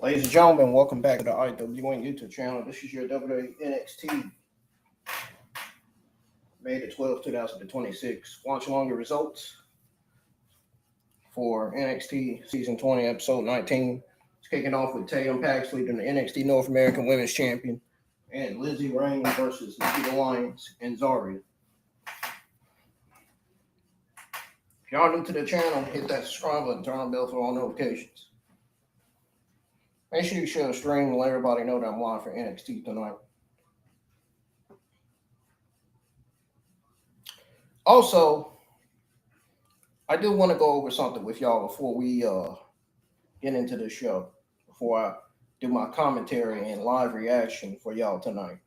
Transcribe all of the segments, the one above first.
Ladies and gentlemen, welcome back to the IWN YouTube channel. This is your WWE NXT May the 12th, 2026. Watch along the results for NXT Season 20, Episode 19. It's kicking off with Tatum Paxley, the NXT North American Women's Champion, and Lizzy Rain versus Nikkita Lyons and Zaria. If y'all are new to the channel, hit that subscribe button, turn on the bell for all notifications. Make sure you share the stream and let everybody know that I'm live for NXT tonight. Also, I do want to go over something with y'all before we get into the show, before I do my commentary and live reaction for y'all tonight.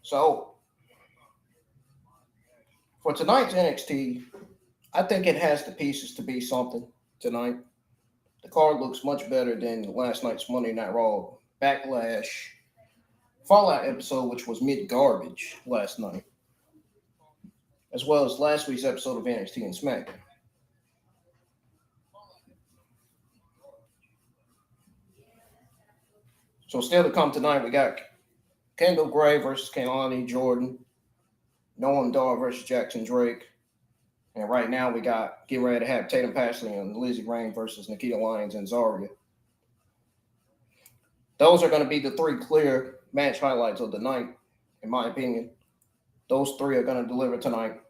So, for tonight's NXT, I think it has the pieces to be something tonight. The card looks much better than last night's Monday Night Raw Backlash Fallout episode, which was mid-garbage last night, as well as last week's episode of NXT and SmackDown. So still to come tonight, we got Kendal Grey versus Kelani Jordan, Noam Dar versus Jackson Drake. And right now we got getting ready to have Tatum Paxley and Lizzy Rain versus Nikkita Lyons and Zaria. Those are going to be the three clear match highlights of the night, in my opinion. Those three are going to deliver tonight.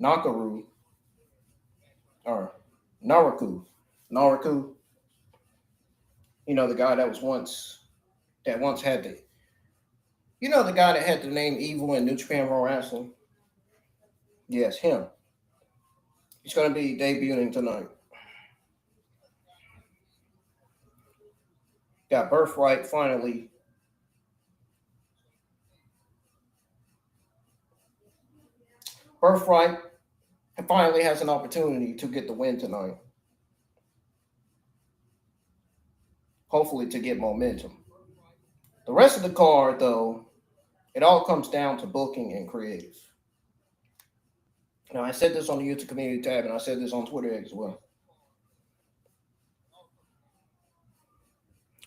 NARAKU. You know, the guy that once had the, the guy that had the name Evil in New Japan Pro Wrestling. Yes, him. He's going to be debuting tonight. Got Birthright finally. Birthright finally has an opportunity to get the win tonight. Hopefully to get momentum. The rest of the card, though, it all comes down to booking and creative. Now, I said this on the YouTube community tab, and I said this on Twitter as well.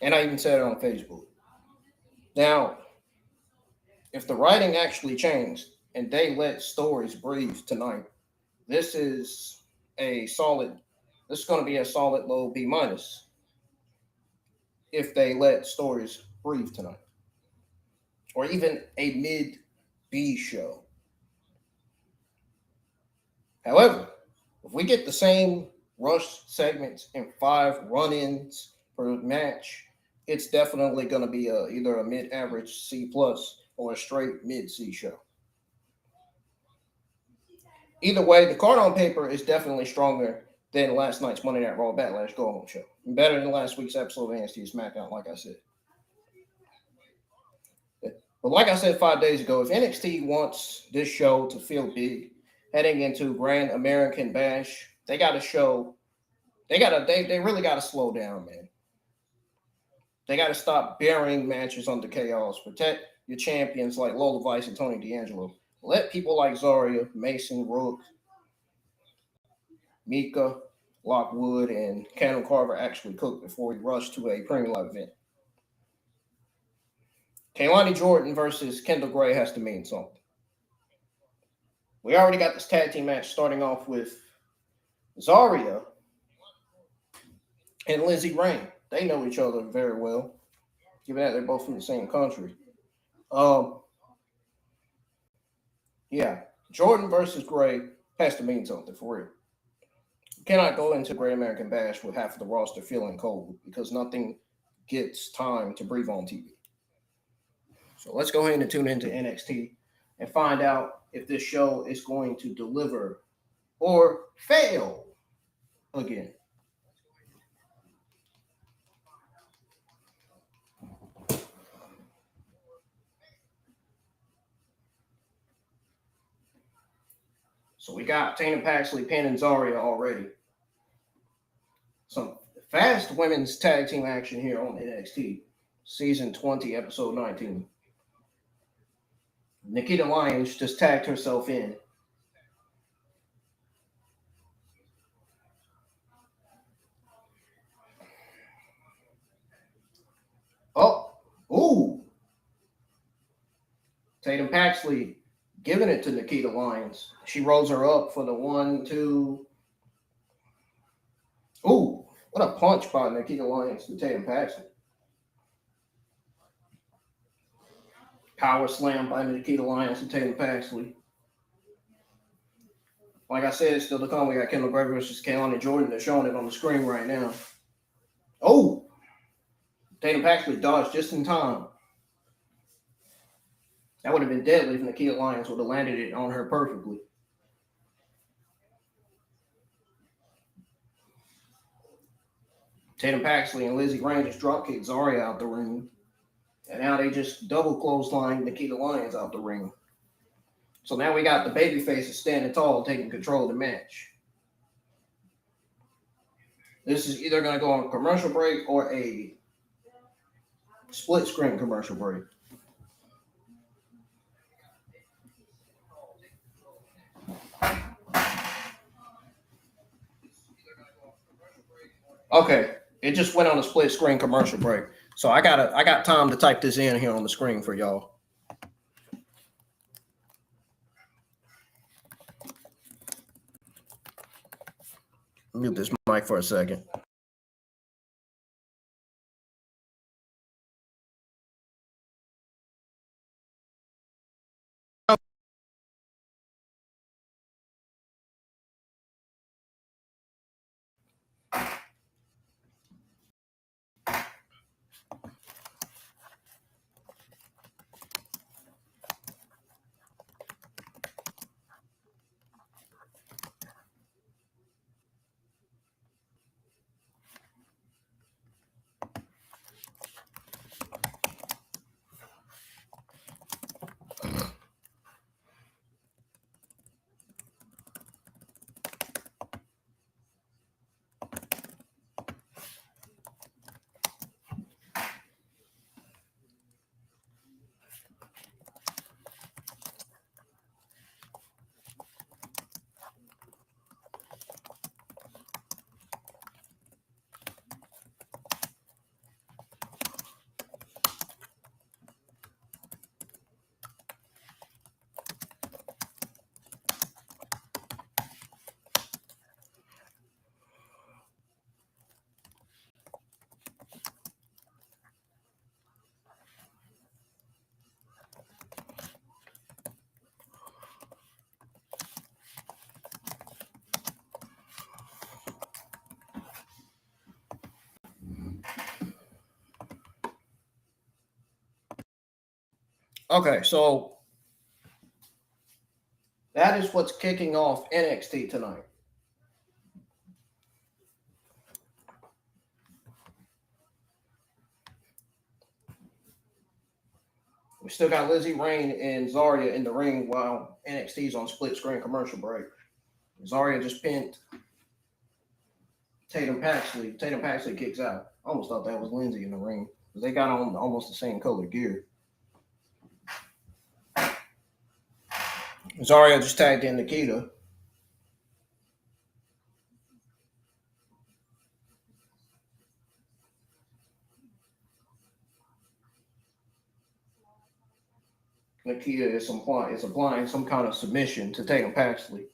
And I even said it on Facebook. Now, if the writing actually changed and they let stories breathe tonight, this is going to be a solid low B minus if they let stories breathe tonight. Or even a mid B show. However, if we get the same rush segments and 5 run-ins per match, it's definitely going to be either a mid-average C+ or a straight mid-C show. Either way, the card on paper is definitely stronger than last night's Monday Night Raw Backlash Go-Home show. Better than last week's episode of NXT and SmackDown, like I said. But like I said 5 days ago, if NXT wants this show to feel big, heading into Grand American Bash, they got to show. They really got to slow down, man. They got to stop burying matches under chaos. Protect your champions like Lola Vice and Tony D'Angelo. Let people like Zaria, Mason, Rook, Mika, Lockwood, and Kendall Carver actually cook before we rush to a premium live event. Kelani Jordan versus Kendal Grey has to mean something. We already got this tag team match starting off with Zaria and Lizzy Rain. They know each other very well, given that they're both from the same country. Yeah, Jordan versus Gray has to mean something for real. You cannot go into Great American Bash with half of the roster feeling cold because nothing gets time to breathe on TV. So let's go ahead and tune into NXT and find out if this show is going to deliver or fail again. So we got Tatum Paxley pinning Zaria already. Some fast women's tag team action here on NXT. Season 20, episode 19. Nikkita Lyons just tagged herself in. Oh, ooh. Tatum Paxley giving it to Nikkita Lyons. She rolls her up for the 1, 2. Ooh, what a punch by Nikkita Lyons to Tatum Paxley. Power slam by Nikkita Lyons to Tatum Paxley. Like I said, still to come, we got Kendal Grey versus Kelani Jordan. They're showing it on the screen right now. Oh, Tatum Paxley dodged just in time. That would have been deadly if Nikkita Lyons would have landed it on her perfectly. Tatum Paxley and Lizzy Rain just dropkicked Zaria out the ring. And now they just double clothesline Nikkita Lyons out the ring. So now we got the baby faces standing tall, taking control of the match. This is either going to go on a commercial break or a split screen commercial break. Okay, it just went on a split screen commercial break. So I got time to type this in here on the screen for y'all. Mute this mic for a second. Okay, so that is what's kicking off NXT tonight. We still got Lizzy Rain and Zaria in the ring while NXT's on split screen commercial break. Zaria just pinned Tatum Paxley. Tatum Paxley kicks out. I almost thought that was Lindsay in the ring because they got on almost the same color gear. Zaria just tagged in Nikkita. Nikkita is applying some kind of submission to Tatum Paxley.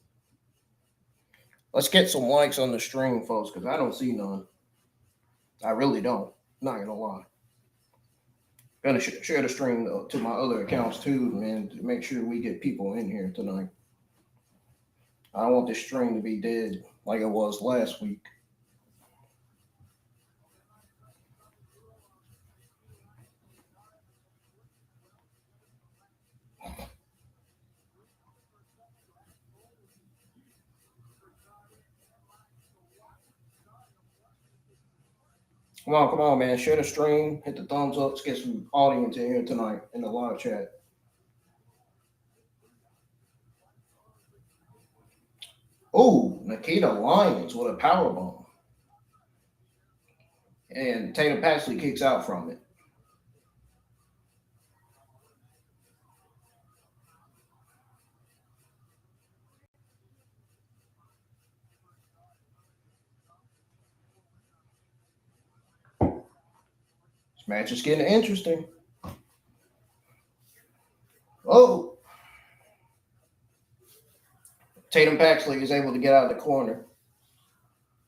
Let's get some likes on the stream, folks, because I don't see none. I really don't. Not gonna lie. Gonna share the stream to my other accounts too, man, to make sure we get people in here tonight. I don't want this stream to be dead like it was last week. Come on, man. Share the stream, hit the thumbs up. Let's get some audience in here tonight in the live chat. Oh, Nikkita Lyons with a powerbomb. And Tatum Paxley kicks out from it. This match is getting interesting. Oh. Tatum Paxley is able to get out of the corner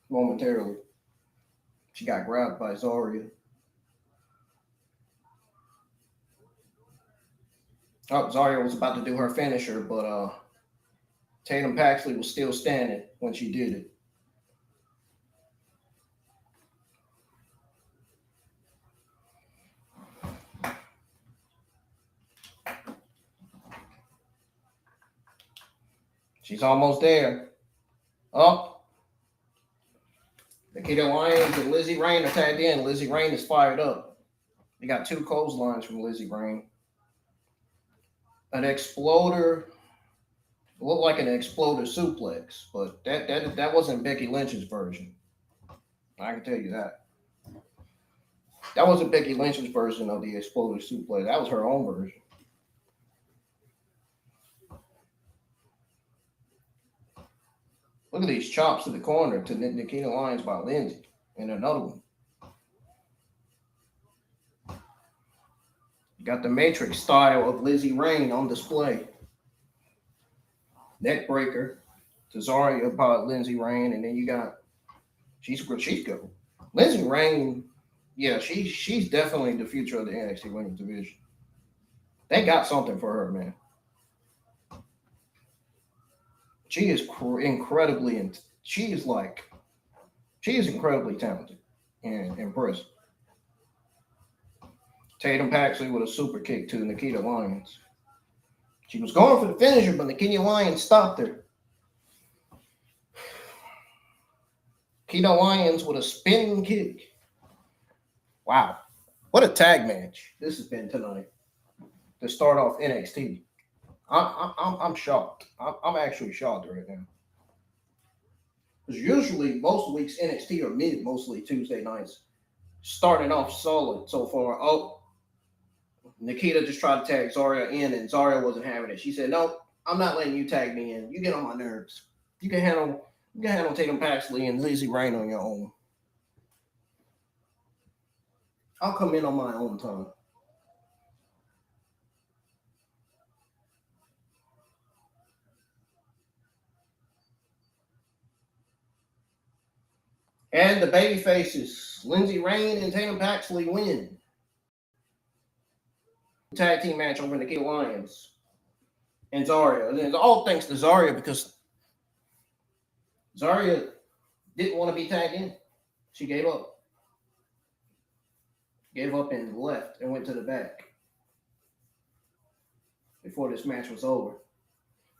momentarily. She got grabbed by Zaria. Oh, Zaria was about to do her finisher, but Tatum Paxley was still standing when she did it. She's almost there. Oh. Nikkita Lyons and Lizzy Rain are tagged in. Lizzy Rain is fired up. They got 2 clotheslines from Lizzy Rain. An exploder. Looked like an exploder suplex, but that wasn't Becky Lynch's version. I can tell you that. That wasn't Becky Lynch's version of the exploder suplex. That was her own version. Look at these chops to the corner to Nikkita Lyons by Lindsay. And another one. You got the Matrix style of Lizzy Rain on display. Neck breaker to Zaria by Lizzy Rain. And then you got, she's good. Lizzy Rain, yeah, she's definitely the future of the NXT Women's Division. They got something for her, man. She is incredibly talented and impressive. Tatum Paxley with a super kick to Nikkita Lyons. She was going for the finisher, but Nikkita Lyons stopped her. Nikkita Lyons with a spinning kick. Wow. What a tag match this has been tonight to start off NXT. I'm shocked. I'm actually shocked right now. Because usually most weeks NXT are mostly Tuesday nights. Starting off solid so far. Oh, Nikkita just tried to tag Zaria in, and Zaria wasn't having it. She said, "No, I'm not letting you tag me in. You get on my nerves. You can handle Tatum Paxley and Lizzy Rain on your own. I'll come in on my own time." And the baby faces, Lizzy Rain and Tatum Paxley win. Tag team match over Nikkita Lyons and Zaria. And it's all thanks to Zaria because Zaria didn't want to be tagged in. She gave up. Gave up and left and went to the back before this match was over.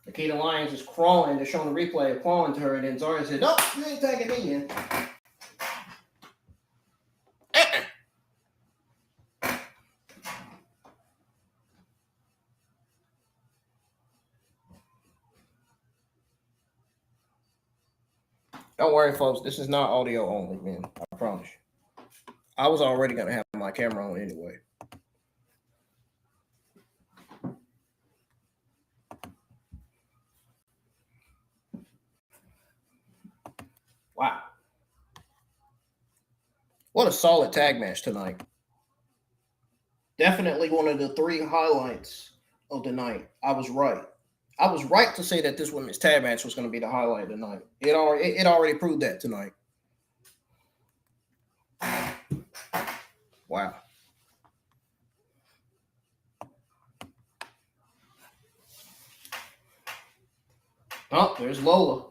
Nikkita Lyons is crawling. They're showing the replay of crawling to her, and then Zaria said, "No, you ain't tagging me in." Don't worry, folks. This is not audio only, man. I promise you. I was already going to have my camera on anyway. Wow. What a solid tag match tonight. Definitely one of the 3 highlights of the night. I was right. I was right to say that this women's tag match was going to be the highlight of the night. It already proved that tonight. Wow. Oh, there's Lola.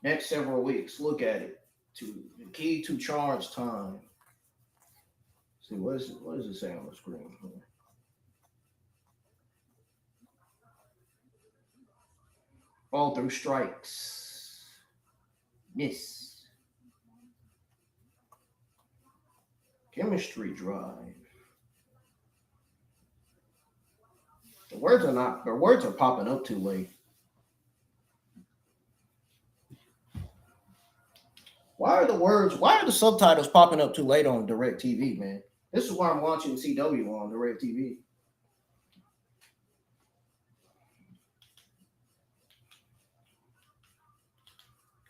Next several weeks, look at it. The key to charge time. See, what does it say on the screen here? Fall through strikes. Miss. Chemistry drive. The words are popping up too late. Why are the subtitles popping up too late on DirecTV, man? This is why I'm watching CW on DirecTV.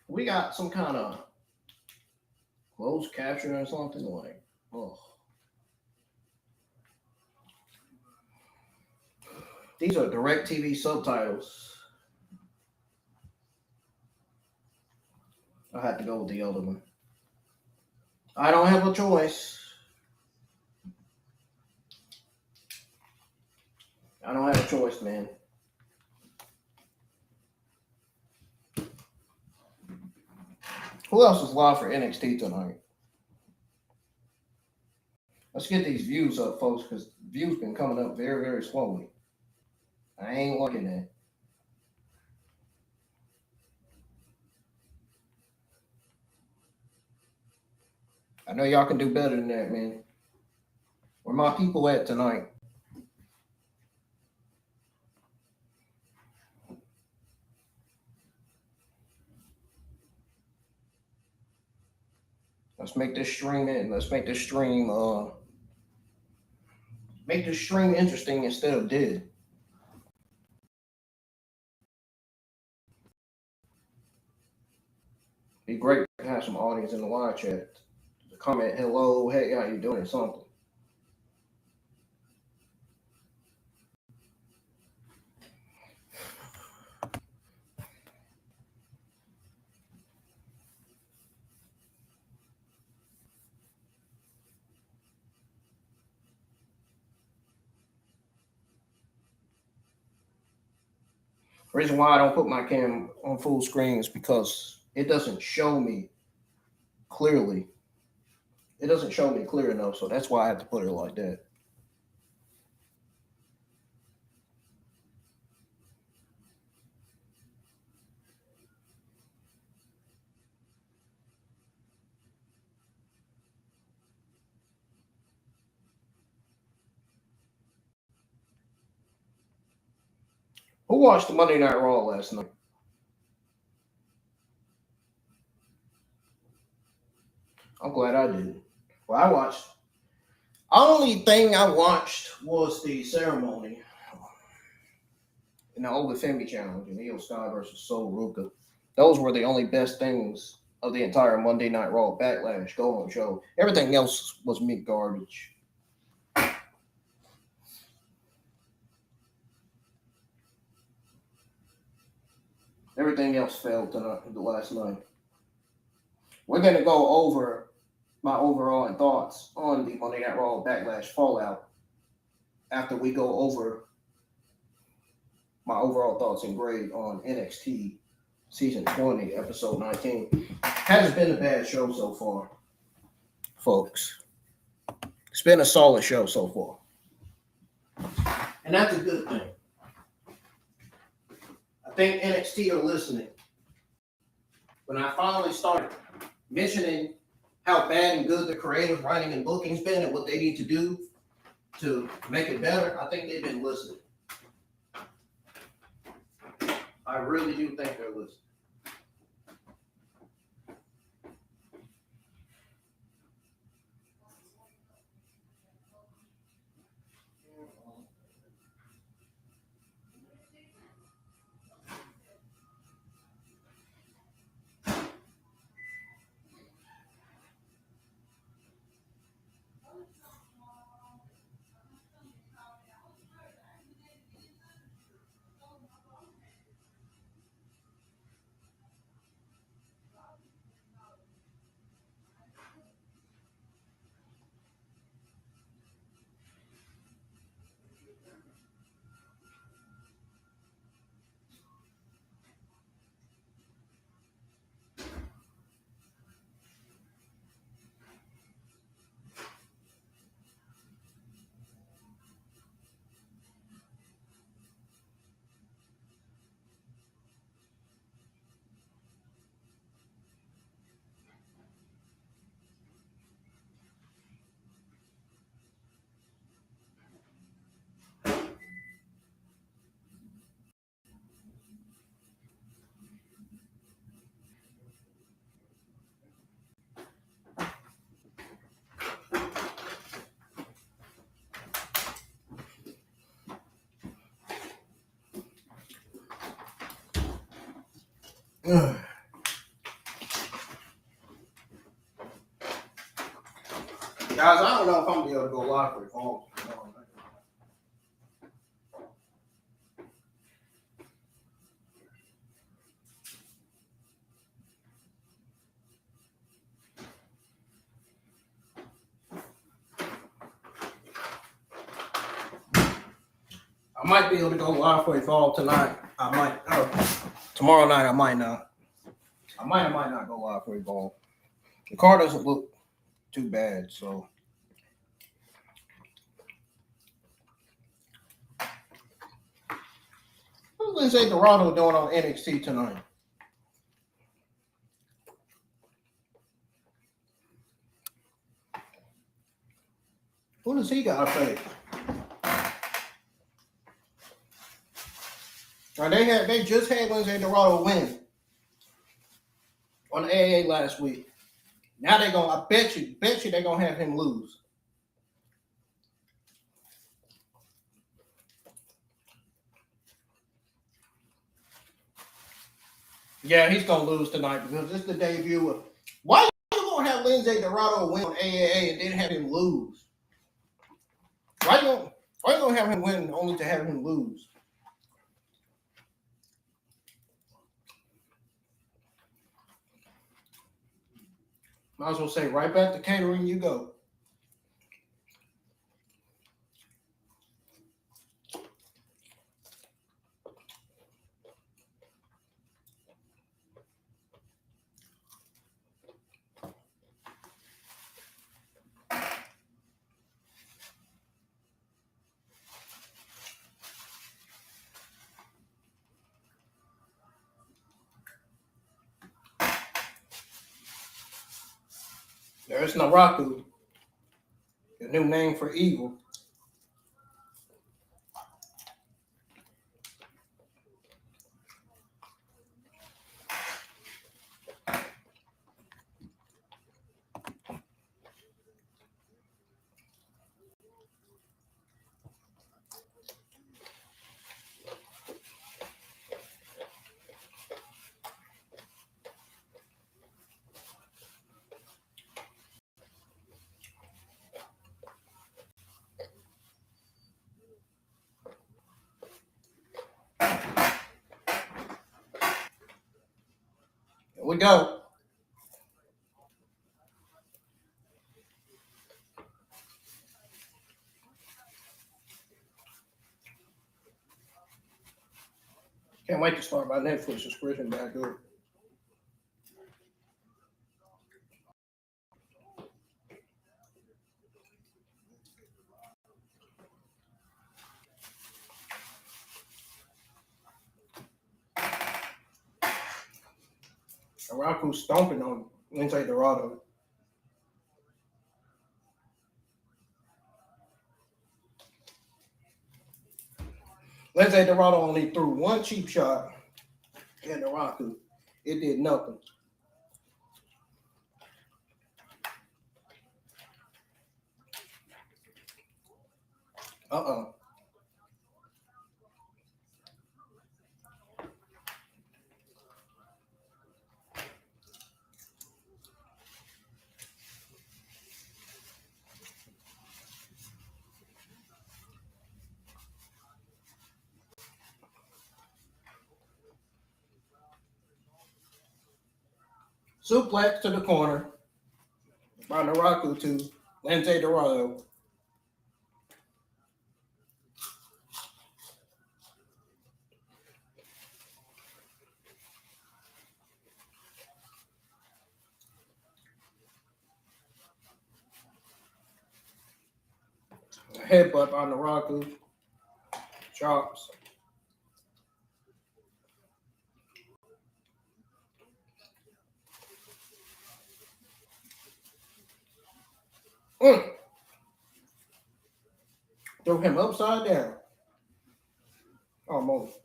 We got some kind of closed caption or something like, oh. These are DirecTV subtitles. I had to go with the other one. I don't have a choice. I don't have a choice, man. Who else is live for NXT tonight? Let's get these views up, folks, because views been coming up very, very slowly. I ain't looking at it. I know y'all can do better than that, man. Where my people at tonight? Let's make this stream in. Let's make this stream interesting instead of dead. Be great to have some audience in the live chat. Comment, hello, hey, how you doing, or something. The reason why I don't put my cam on full screen is because it doesn't show me clearly. It doesn't show me clear enough, so that's why I have to put it like that. Who watched the Monday Night Raw last night? I'm glad I did. Well, I watched. Only thing I watched was the ceremony in the Open Femi Challenge and Io Sky versus Sol Ruka. Those were the only best things of the entire Monday Night Raw Backlash go-home show. Everything else was meat garbage. Everything else failed the last night. We're going to go over my overall thoughts on the Monday Night Raw Backlash Fallout after we go over my overall thoughts and grade on NXT Season 20, Episode 19. Hasn't been a bad show so far, folks. It's been a solid show so far. And that's a good thing. I think NXT are listening. When I finally started mentioning how bad and good the creative writing and booking's been and what they need to do, to make it better, I think they've been listening. I really do think they're listening. Guys, I don't know if I'm gonna be able to go live for the phone. I might be able to go live for a fall tonight. I might. Tomorrow night, I might not. I might not go live for a ball. The car doesn't look too bad, so. What's Lizzy Dorado doing on NXT tonight? Who does he got to face? They just had Lizzy Dorado win on the AA last week. Now they're gonna. I bet you they're gonna have him lose. Yeah, he's gonna lose tonight because this is the debut of. Why are you gonna have Lizzy Dorado win on AAA and then have him lose? Why you gonna have him win only to have him lose? Might as well say right back to catering you go. There's NARAKU, the new name for evil. Here we go. Can't wait to start my Netflix subscription back up. NARAKU stomping on Lizzy Dorado. Lindsay Dorado only threw one cheap shot at NARAKU. It did nothing. Uh-uh. Suplex to the corner by NARAKU to Lindsay Dorado. Headbutt by NARAKU. Chops. Threw him upside down. Almost.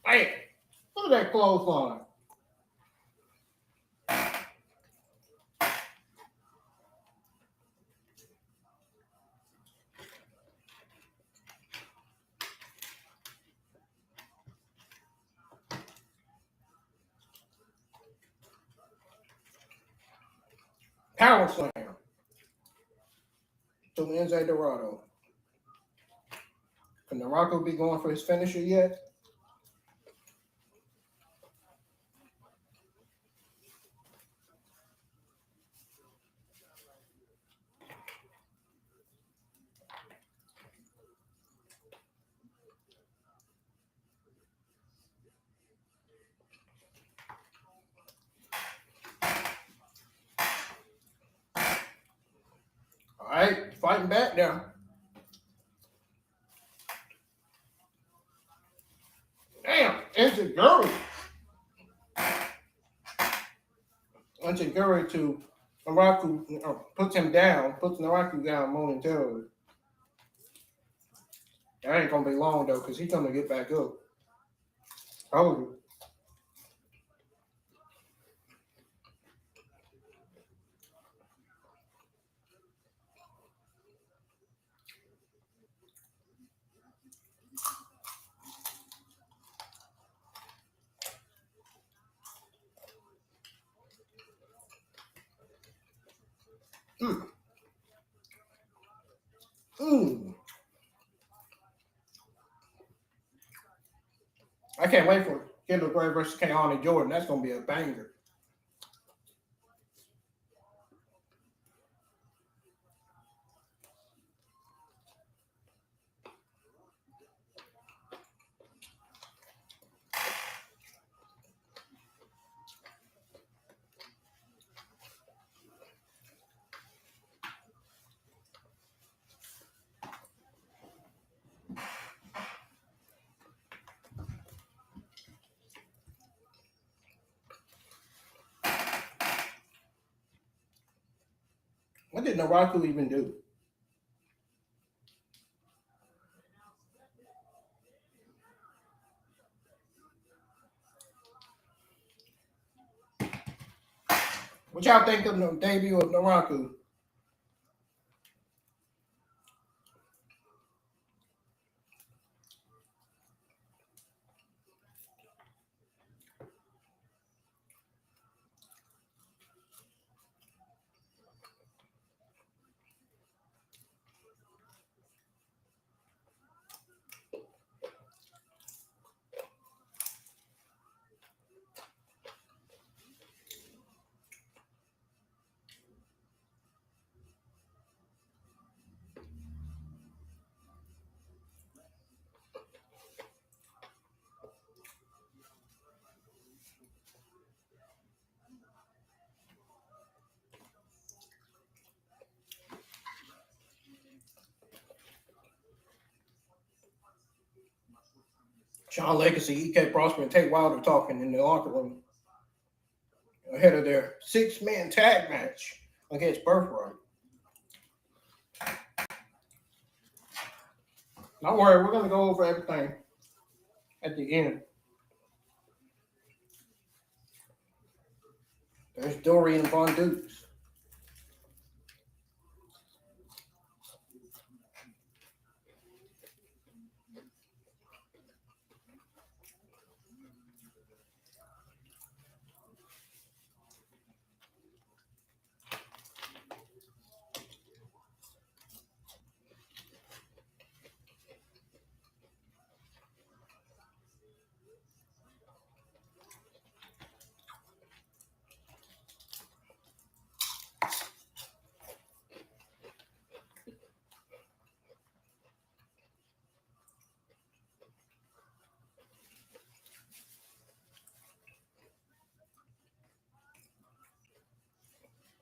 Hey, look at that clothesline. Power slam to Lindsay Dorado. Can NARAKU be going for his finisher yet? All right, fighting back now. Damn, Enziguri. Enziguri to NARAKU puts him down, puts NARAKU down momentarily. That ain't gonna be long though, because he's gonna get back up. Oh. I can't wait for Kendal Grey versus Kelani Jordan. That's gonna be a banger. What did NARAKU even do? What y'all think of the debut of NARAKU? Sean Legacy, EK Prosper, and Tate Wilder talking in the locker room ahead of their 6-man tag match against Birthright. Don't worry, we're going to go over everything at the end. There's Dorian Von Dukes.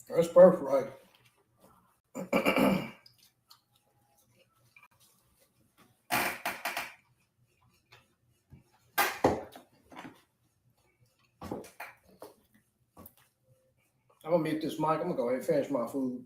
That's Birthright. I'm going to mute this mic. I'm going to go ahead and finish my food.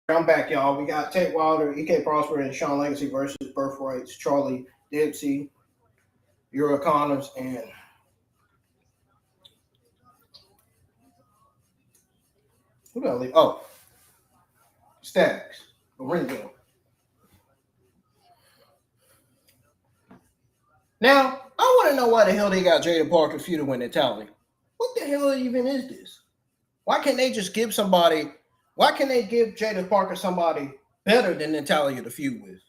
I'm back, y'all. We got Tate Wilder, EK Prosper, and Sean Legacy versus Birthright, Charlie Dempsey, Yura Connors, and who did I leave? Oh, Stacks, Lorenzo. Now, I want to know why the hell they got Jada Parker feuding with Natalia. What the hell even is this? Why can't they just give somebody? Why can't they give Jada Parker somebody better than Natalia to feud with?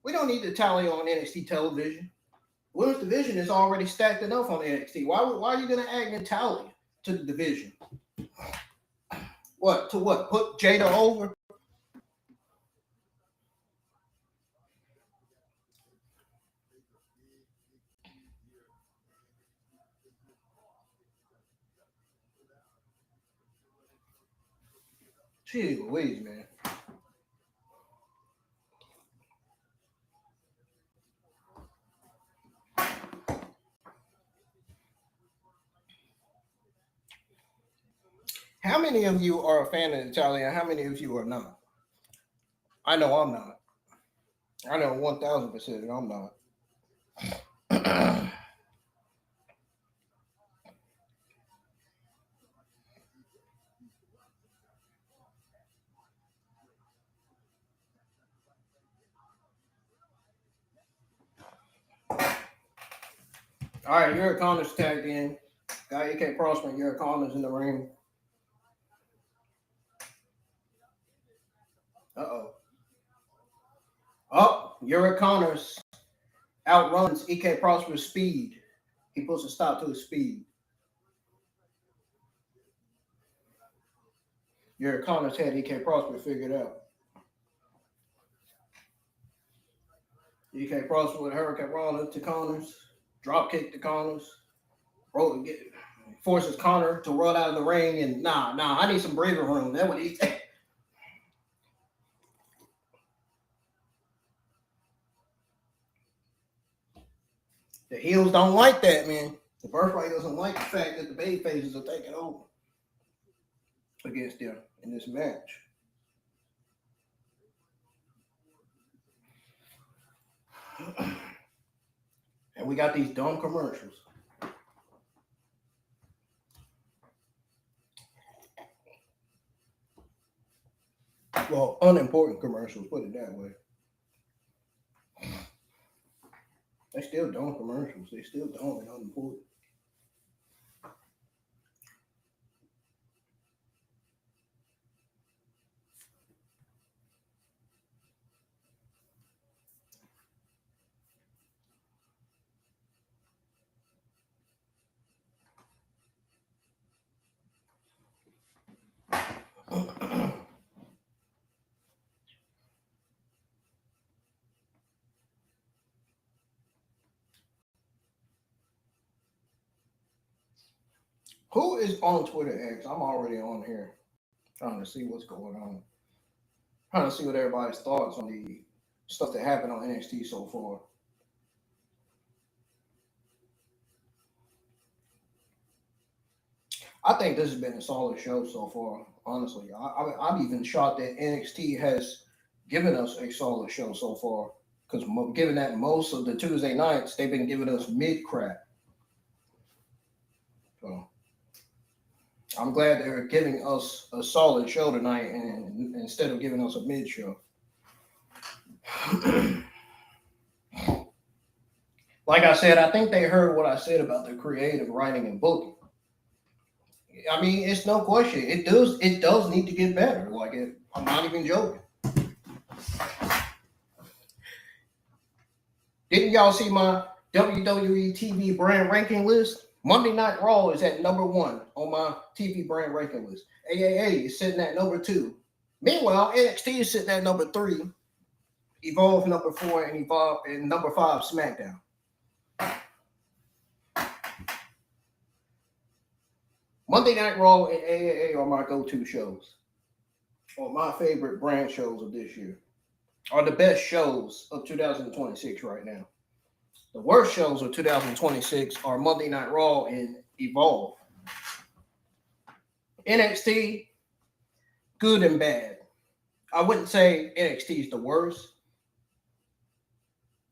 We don't need Natalia on NXT television. Women's division is already stacked enough on NXT. Why are you going to add Natalia to the division? What? To what? Put Jada over? Gee Louise, man. How many of you are a fan of Natalia? How many of you are not? I know I'm not. I know 1,000% I'm not. All right, Yura Connors tagged in. Got AK Prosper and Yura Connors in the ring. Oh, Yura Connors outruns EK Prosper's speed. He puts a stop to his speed. Yura Connors had EK Prosper figured out. EK Prosper with Hurricane Rollins to Connors. Drop kick to Connors. Forces Connor to run out of the ring and I need some breathing room. That's what he said. The heels don't like that, man. The Birthright doesn't like the fact that the baby faces are taking over against them in this match. And we got these dumb commercials. Well, unimportant commercials, put it that way. They still dumb commercials. They still dumb and unimportant. Who is on Twitter X? I'm already on here trying to see what's going on. Trying to see what everybody's thoughts on the stuff that happened on NXT so far. I think this has been a solid show so far, honestly. I'm even shocked that NXT has given us a solid show so far. Because given that most of the Tuesday nights, they've been giving us mid-crap. So I'm glad they're giving us a solid show tonight and instead of giving us a mid show. Like I said, I think they heard what I said about the creative writing and booking. I mean, it's no question. It does need to get better. I'm not even joking. Didn't y'all see my WWE TV brand ranking list? Monday Night Raw is at number 1 on my TV brand ranking list. AAA is sitting at number 2. Meanwhile, NXT is sitting at number 3. Evolve number 4 and number 5 SmackDown. Monday Night Raw and AAA are my go-to shows. Or my favorite brand shows of this year. Are the best shows of 2026 right now. The worst shows of 2026 are Monday Night Raw and Evolve. NXT, good and bad. I wouldn't say NXT is the worst.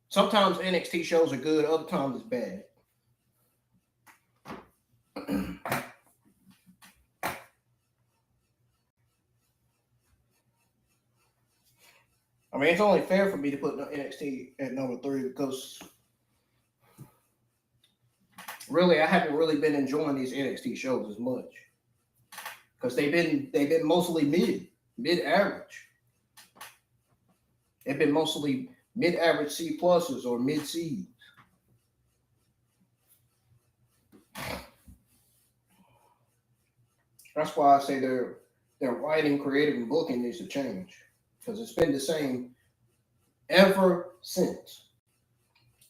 Sometimes NXT shows are good, other times it's bad. I mean, it's only fair for me to put NXT at number 3 because really I haven't really been enjoying these NXT shows as much because they've been mostly mid average. They've been mostly mid average C pluses or mid C's. That's why I say their writing, creative, and booking needs to change because it's been the same ever since.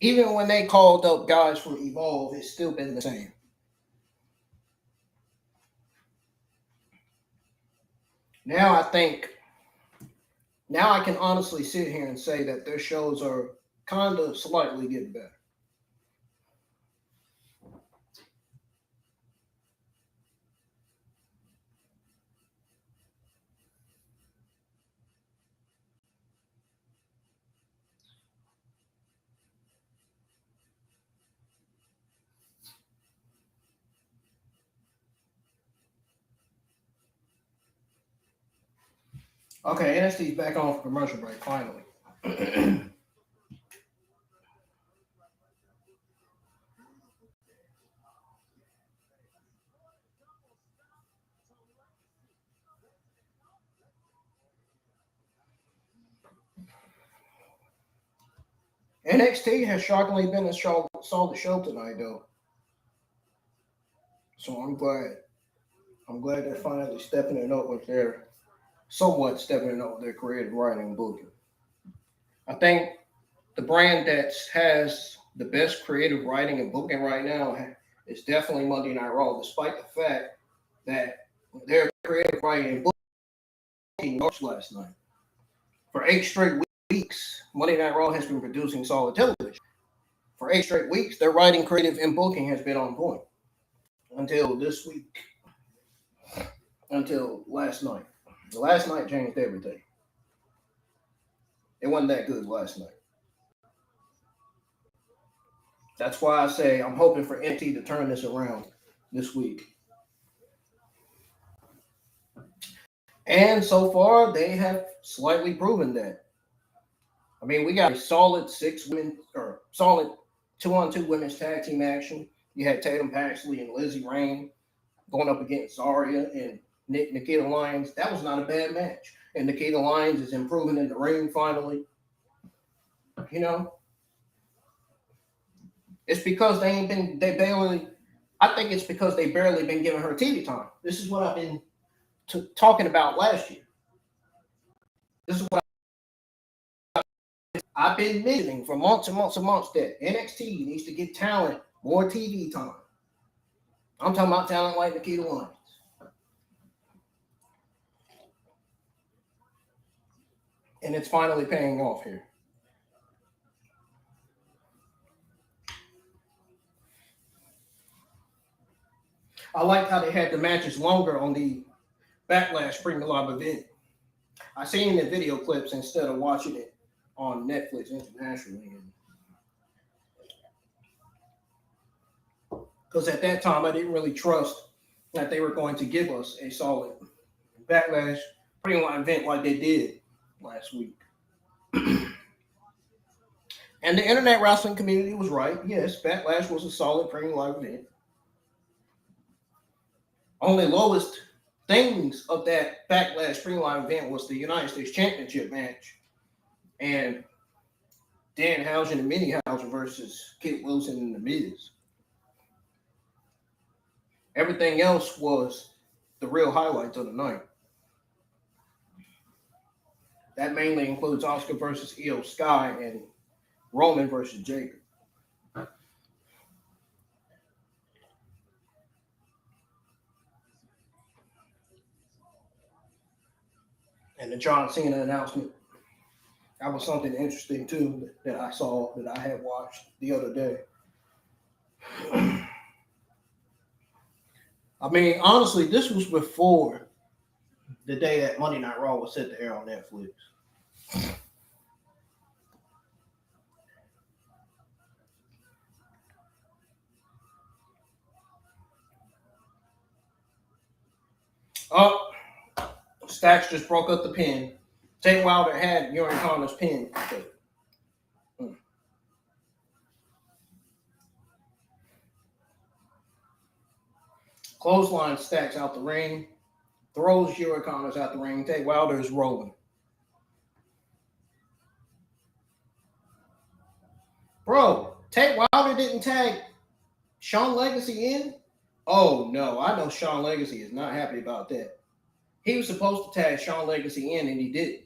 Even when they called up guys from Evolve, it's still been the same. Now I can honestly sit here and say that their shows are kind of slightly getting better. Okay, NXT's back on for commercial break, finally. NXT has shockingly been a solid show tonight, though. So I'm glad. They're finally stepping it up with their creative writing and booking. I think the brand that has the best creative writing and booking right now is definitely Monday Night Raw, despite the fact that their creative writing and booking launched last night. For 8 straight weeks, Monday Night Raw has been producing solid television. For 8 straight weeks, their writing, creative, and booking has been on point. Until this week. Until last night. Last night changed everything. It wasn't that good last night. That's why I say I'm hoping for NXT to turn this around this week. And so far, they have slightly proven that. I mean, we got a solid 2-on-2 women's tag team action. You had Tatum Paxley and Lizzy Rain going up against Zaria and Nikkita Lyons. That was not a bad match. And Nikkita Lyons is improving in the ring finally. You know, it's because I think it's because they barely been giving her TV time. This is what I've been talking about last year. This is what I've been mentioning for months and months and months that NXT needs to get talent more TV time. I'm talking about talent like Nikkita Lyons. And it's finally paying off here. I like how they had the matches longer on the Backlash Premium Live event. I seen the video clips instead of watching it on Netflix internationally. Because at that time, I didn't really trust that they were going to give us a solid Backlash Premium Live event like they did last week. And the internet wrestling community was right. Yes, Backlash was a solid Premium Live event. Only lowest things of that Backlash Premium Live event was the United States Championship match and Danhausen and Minihausen versus Kit Wilson and The Miz. Everything else was the real highlights of the night. That mainly includes Oscar versus Io Sky and Roman versus Jacob. And the John Cena announcement, that was something interesting too that I saw, that I had watched the other day. I mean, honestly, this was before the day that Monday Night Raw was set to air on Netflix. Oh, Stacks just broke up the pin. Tate Wilder had Urian Connor's pin. Clothesline Stacks out the ring. Throws Urian Connor's out the ring. Tate Wilder is rolling. Bro, Tate Wilder didn't tag Shawn Legacy in? Oh, no. I know Shawn Legacy is not happy about that. He was supposed to tag Shawn Legacy in, and he didn't.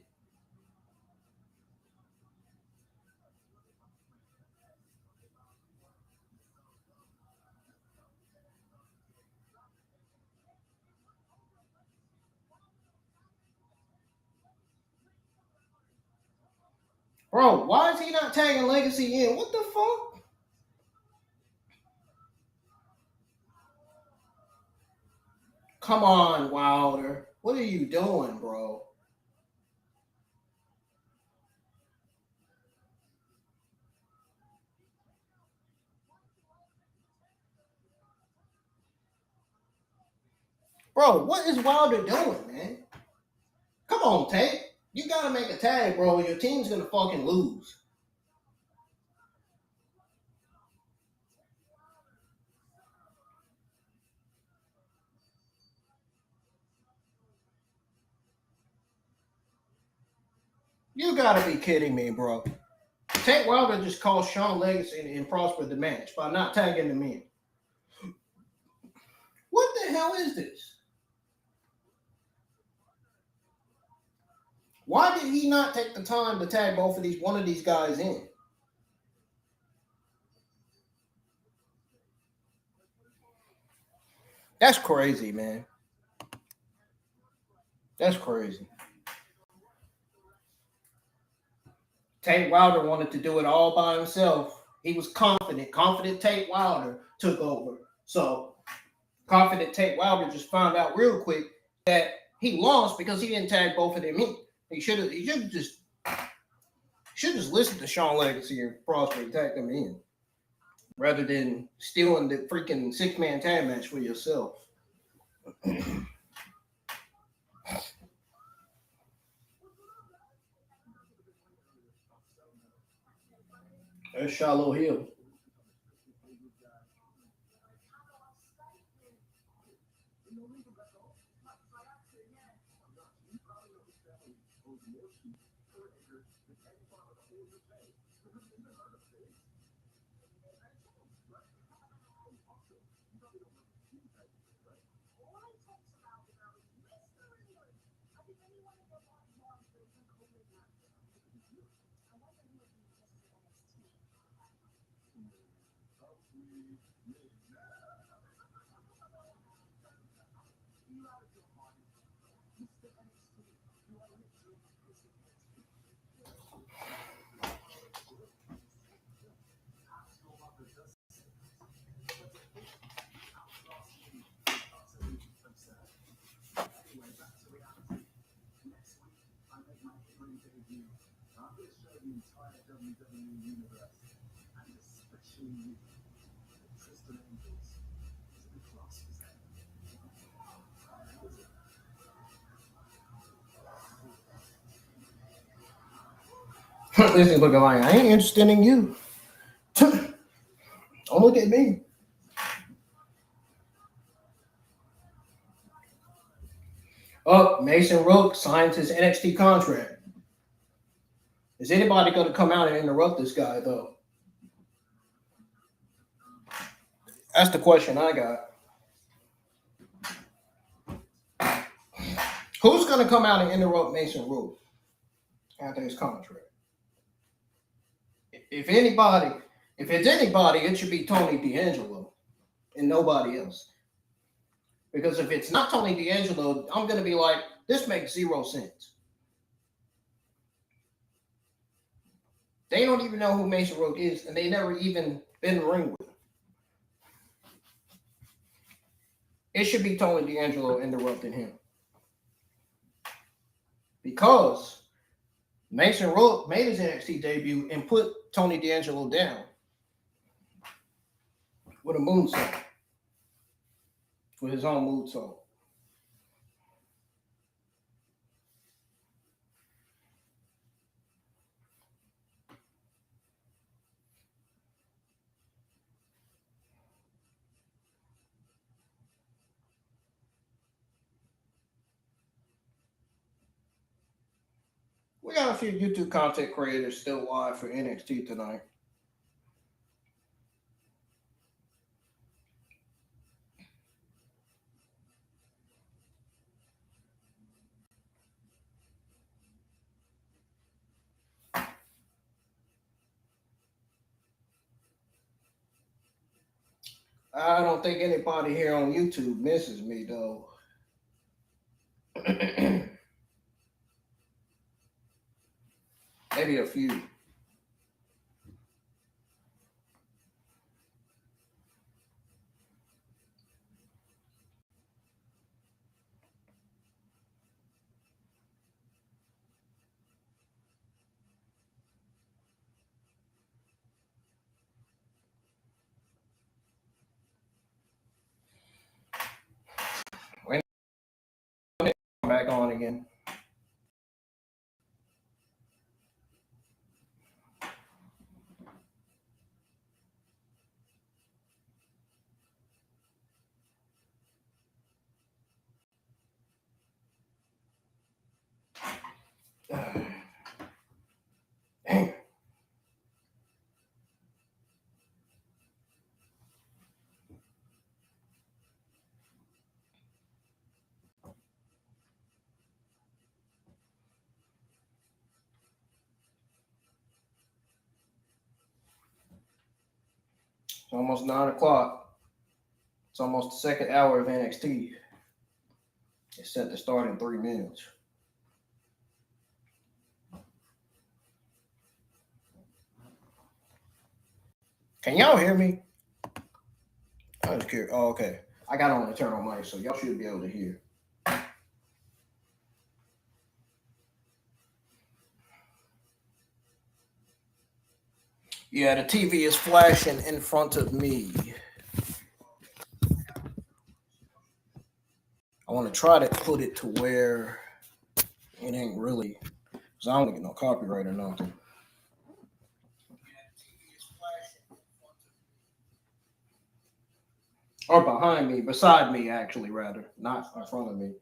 Bro, why is he not tagging Legacy in? What the fuck? Come on, Wilder. What are you doing, bro? Bro, what is Wilder doing, man? Come on, Tate. You gotta make a tag, bro. Your team's gonna fucking lose. You gotta be kidding me, bro. Tate Wilder just cost Shawn Legacy and prospered the match by not tagging him in. What the hell is this? Why did he not take the time to tag one of these guys in? That's crazy, man. That's crazy. Tate Wilder wanted to do it all by himself. He was confident. Confident Tate Wilder took over. So confident Tate Wilder just found out real quick that he lost because he didn't tag both of them in. He should have just listened to Shawn Legacy and Prosper and tag them in, rather than stealing the freaking 6-man tag match for yourself. There's Shallow Hill. Listen, looking like I ain't interested in you. Don't look at me. Oh, Mason Rook signs his NXT contract. Is anybody going to come out and interrupt this guy, though? That's the question I got. Who's going to come out and interrupt Mason Rook after his contract? If it's anybody, it should be Tony D'Angelo and nobody else. Because if it's not Tony D'Angelo, I'm going to be like, this makes 0 sense. They don't even know who Mason Rook is, and they never even been in the ring with him. It should be Tony D'Angelo interrupting him. because Mason Rook made his NXT debut and put Tony D'Angelo down with a moonsault, with his own moonsault. We got a few YouTube content creators still live for NXT tonight. I don't think anybody here on YouTube misses me, though. Maybe a few. Back on again. Dang. It's almost 9 o'clock. It's almost the second hour of NXT. It's set to start in 3 minutes. Can y'all hear me? I was curious. Oh, okay. I got on the turn on mic, so y'all should be able to hear. Yeah, the TV is flashing in front of me. I want to try to put it to where it ain't really, because I don't get no copyright or nothing. Or behind me, beside me, actually, rather, not in front of me.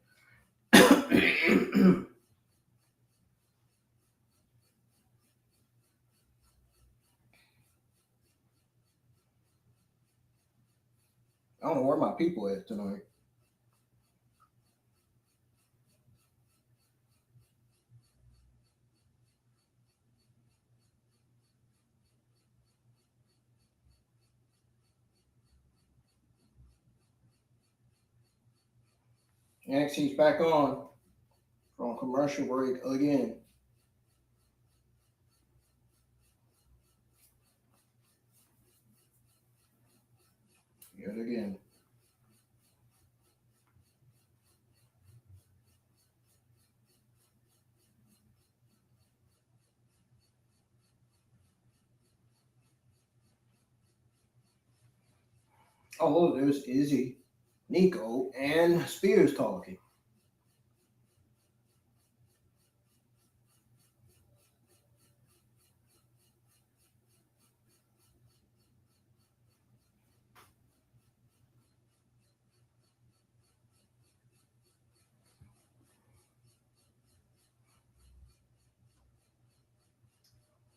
I don't know where my people is tonight. NXT's back on from commercial break again. Yet again. Oh, there's Izzy, Nico, and Spears talking.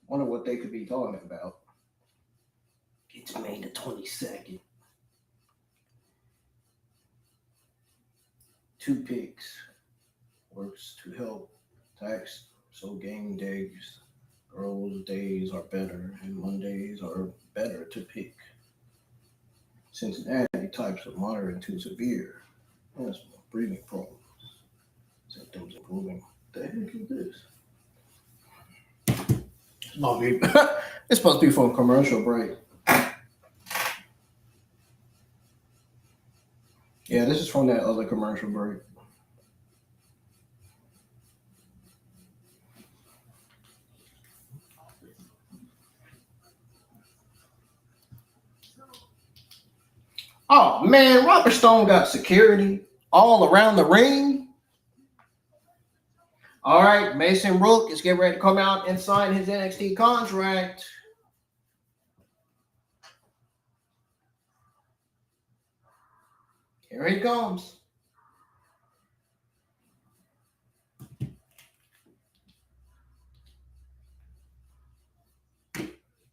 Wonder what they could be talking about. It's May the 22nd. 2 picks works to help tax so game days, girls' days are better, and Mondays are better to pick. Cincinnati types of moderate to severe asthma, breathing problems, symptoms improving. What the heck is this? It's supposed to be for a commercial break. Yeah, this is from that other commercial break. Oh man, Robert Stone got security all around the ring. All right, Mason Rook is getting ready to come out and sign his NXT contract. Here he comes.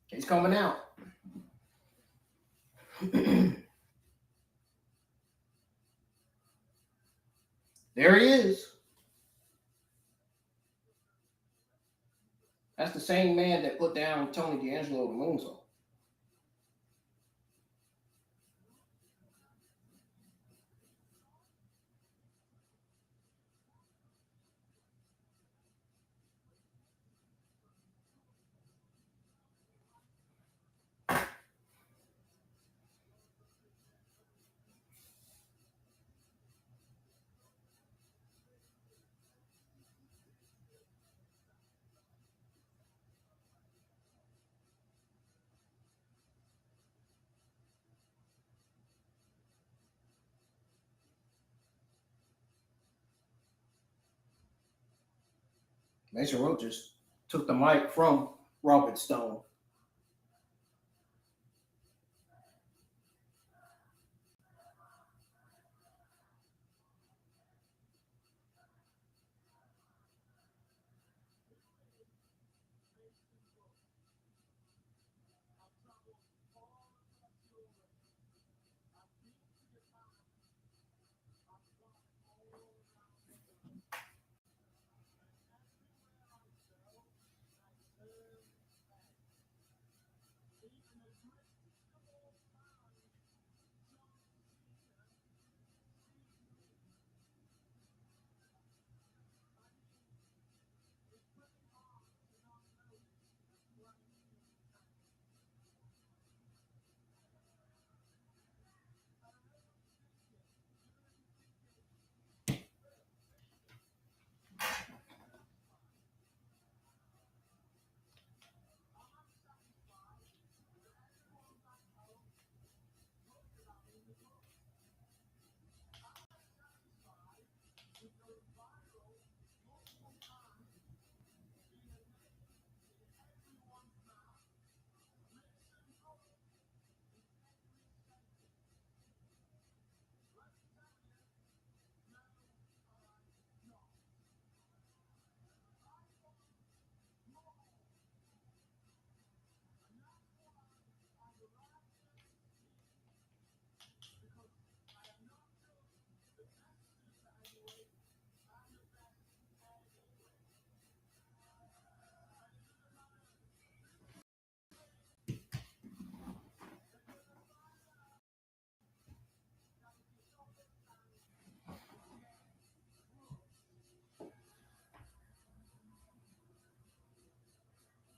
He's coming out. There he is. That's the same man that put down Tony D'Angelo the moonsault. Mason Rook just took the mic from Robert Stone.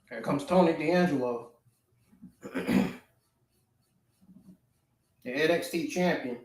Here comes Tony D'Angelo, the NXT champion.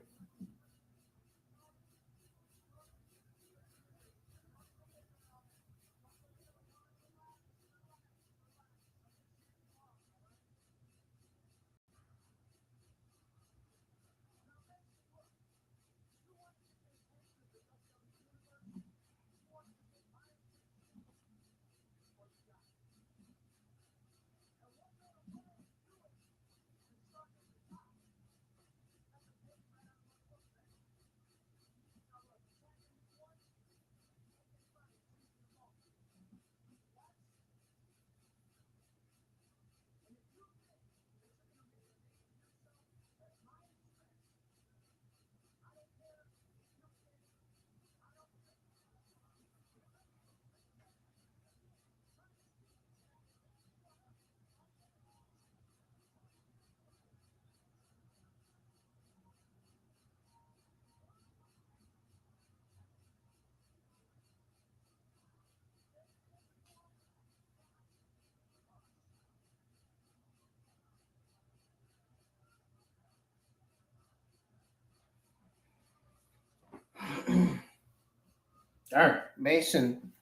All right, Mason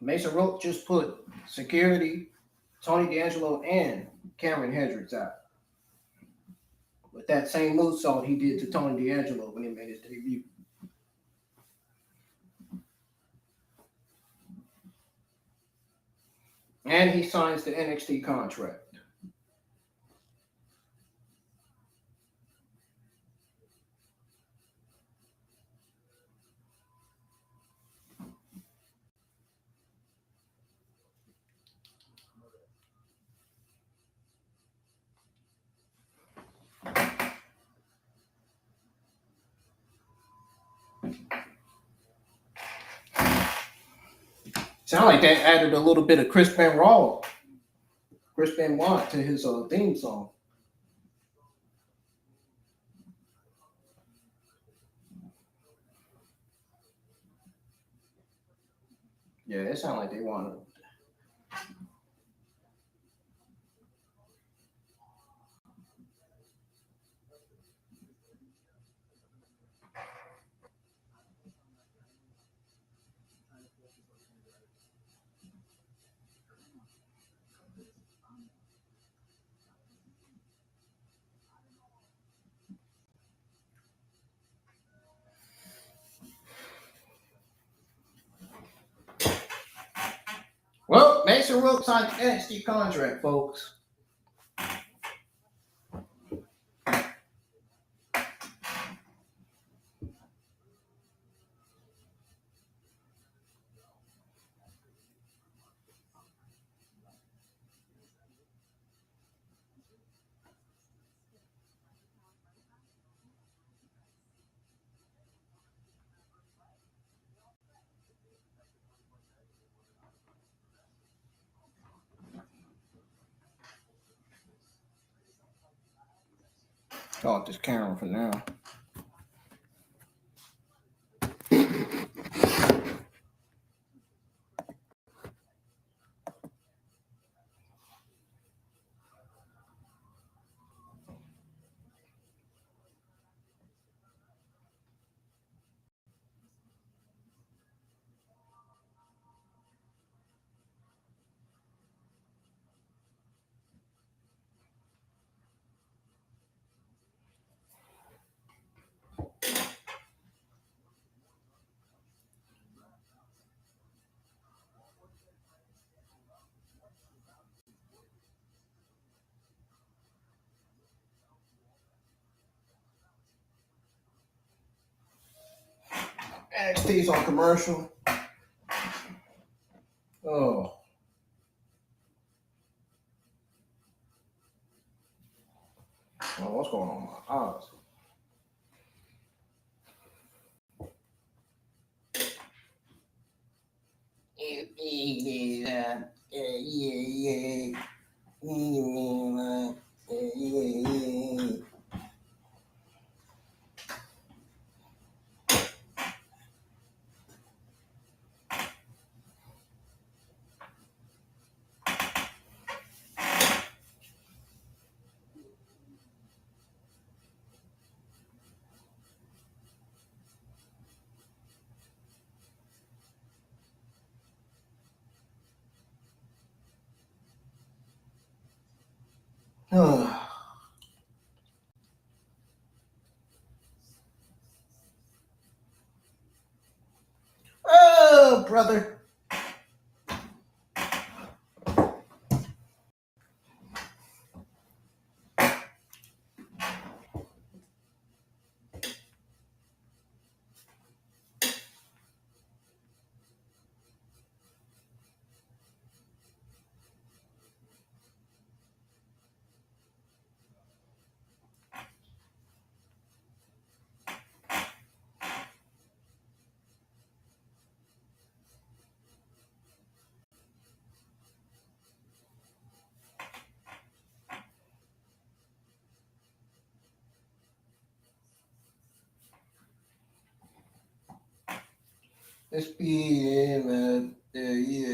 Rook just put security, Tony D'Angelo, and Cameron Hendricks out. with that same moonsault he did to Tony D'Angelo when he made his debut. And he signs the NXT contract. Sound like they added a little bit of Chris Benoit to his theme song. Yeah, it sounds like they want to. Well, Mason Rhodes signed the NXT contract, folks. Off this camera for now. NXT's on commercial. Oh. Well, what's going on with my eyes? Oh, brother. Let's be in yeah.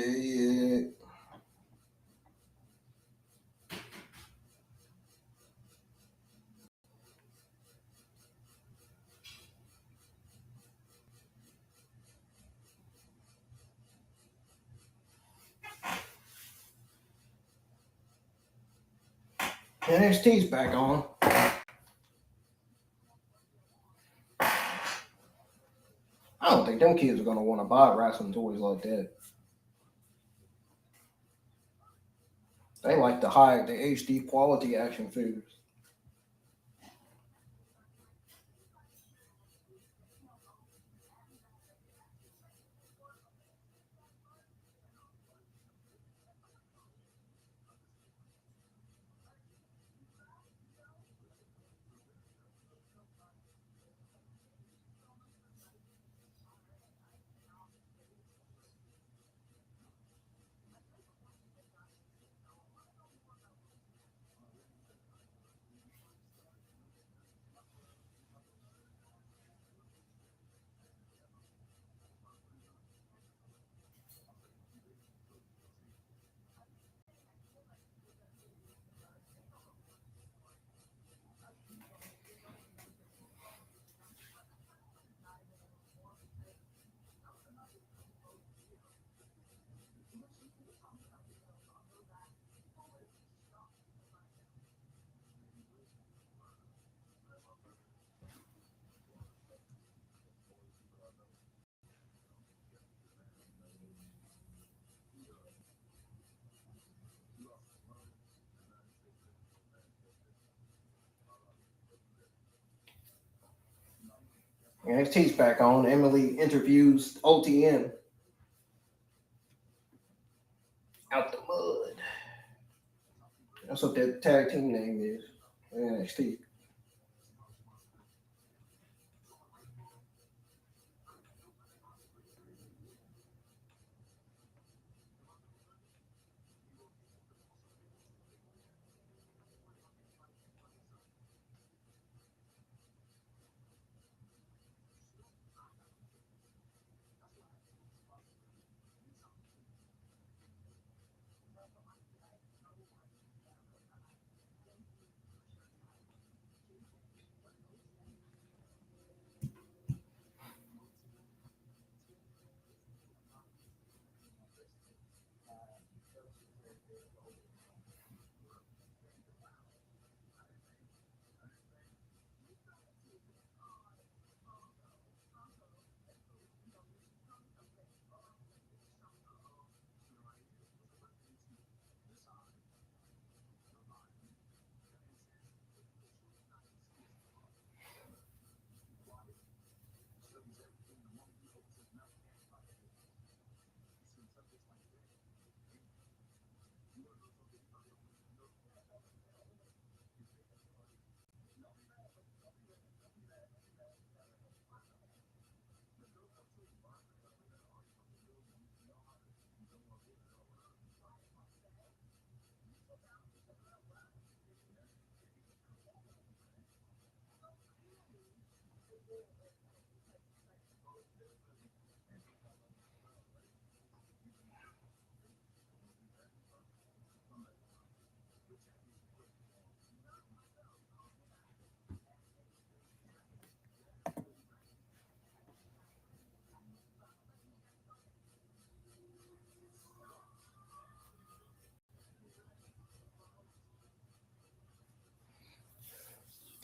NXT's back on. think them kids are going to want to buy wrestling toys like that. They like the HD quality action figures. NXT's back on. Emily interviews OTM. Out the mud. That's what that tag team name is. NXT.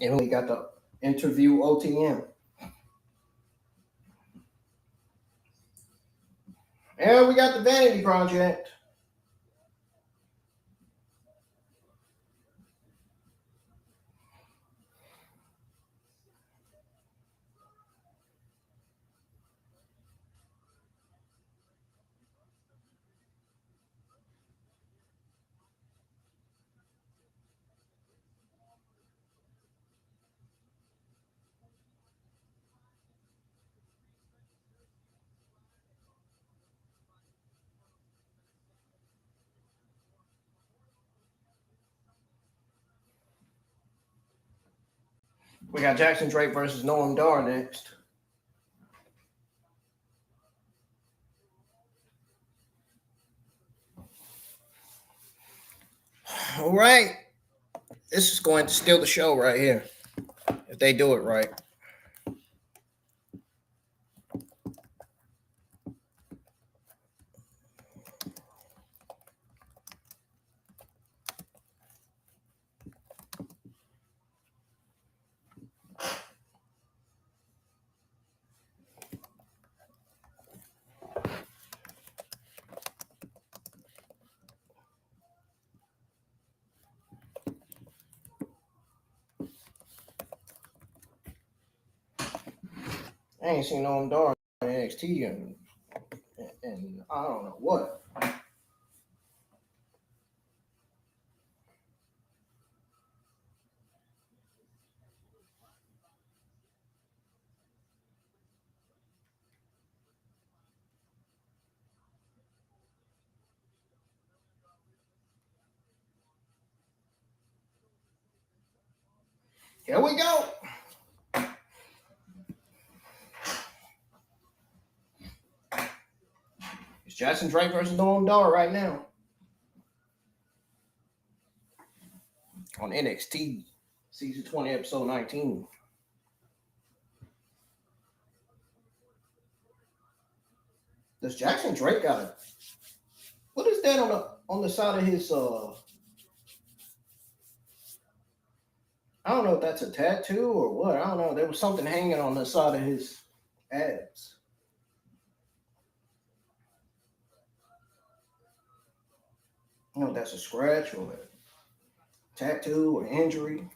Emily got the interview OTM. And we got the Vanity Project. We got Jackson Drake versus Noam Dar next. All right. This is going to steal the show right here. If they do it right. I ain't seen Noam Dar in NXT and I don't know what. Here we go. It's Jackson Drake versus Noam Dar right now on NXT Season 20, Episode 19. Does Jackson Drake got a... What is that on the side of his... I don't know if that's a tattoo or what. I don't know. There was something hanging on the side of his abs. I don't know if that's a scratch or a tattoo or injury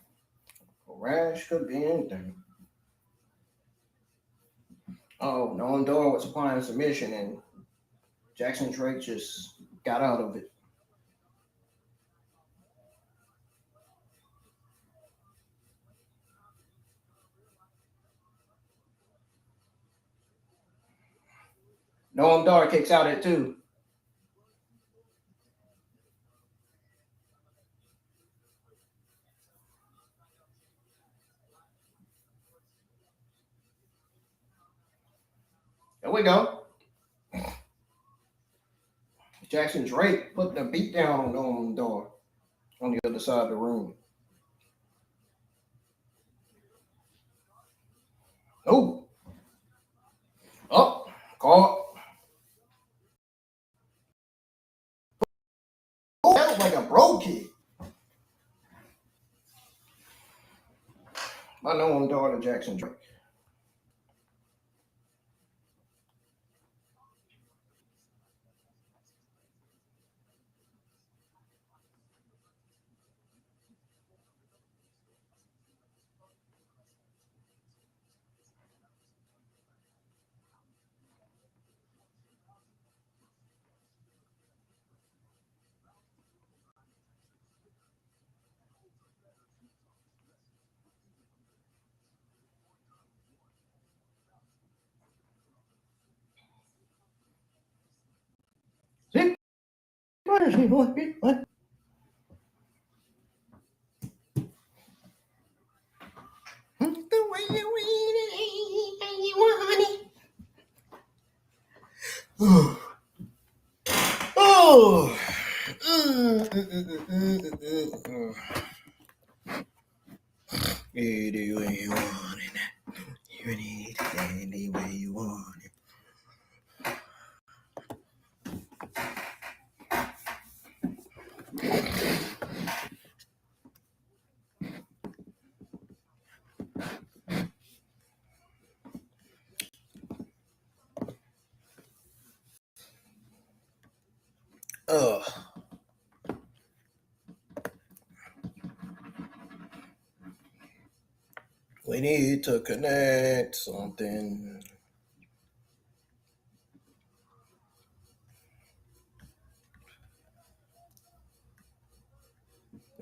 or rash. Could be anything. Oh, Noam Dar was applying submission and Jackson Drake just got out of it. Noam Dar kicks out at 2. There we go. Jackson Drake put the beat down on Noam Dar on the other side of the room. Oh. Oh, caught. Oh, that was like a bro kick. I know I'm daughter Jackson Drake. See? What? The way you want it, how you want it. Oh. Any way you want it. You need it any way you want it. We need to connect something.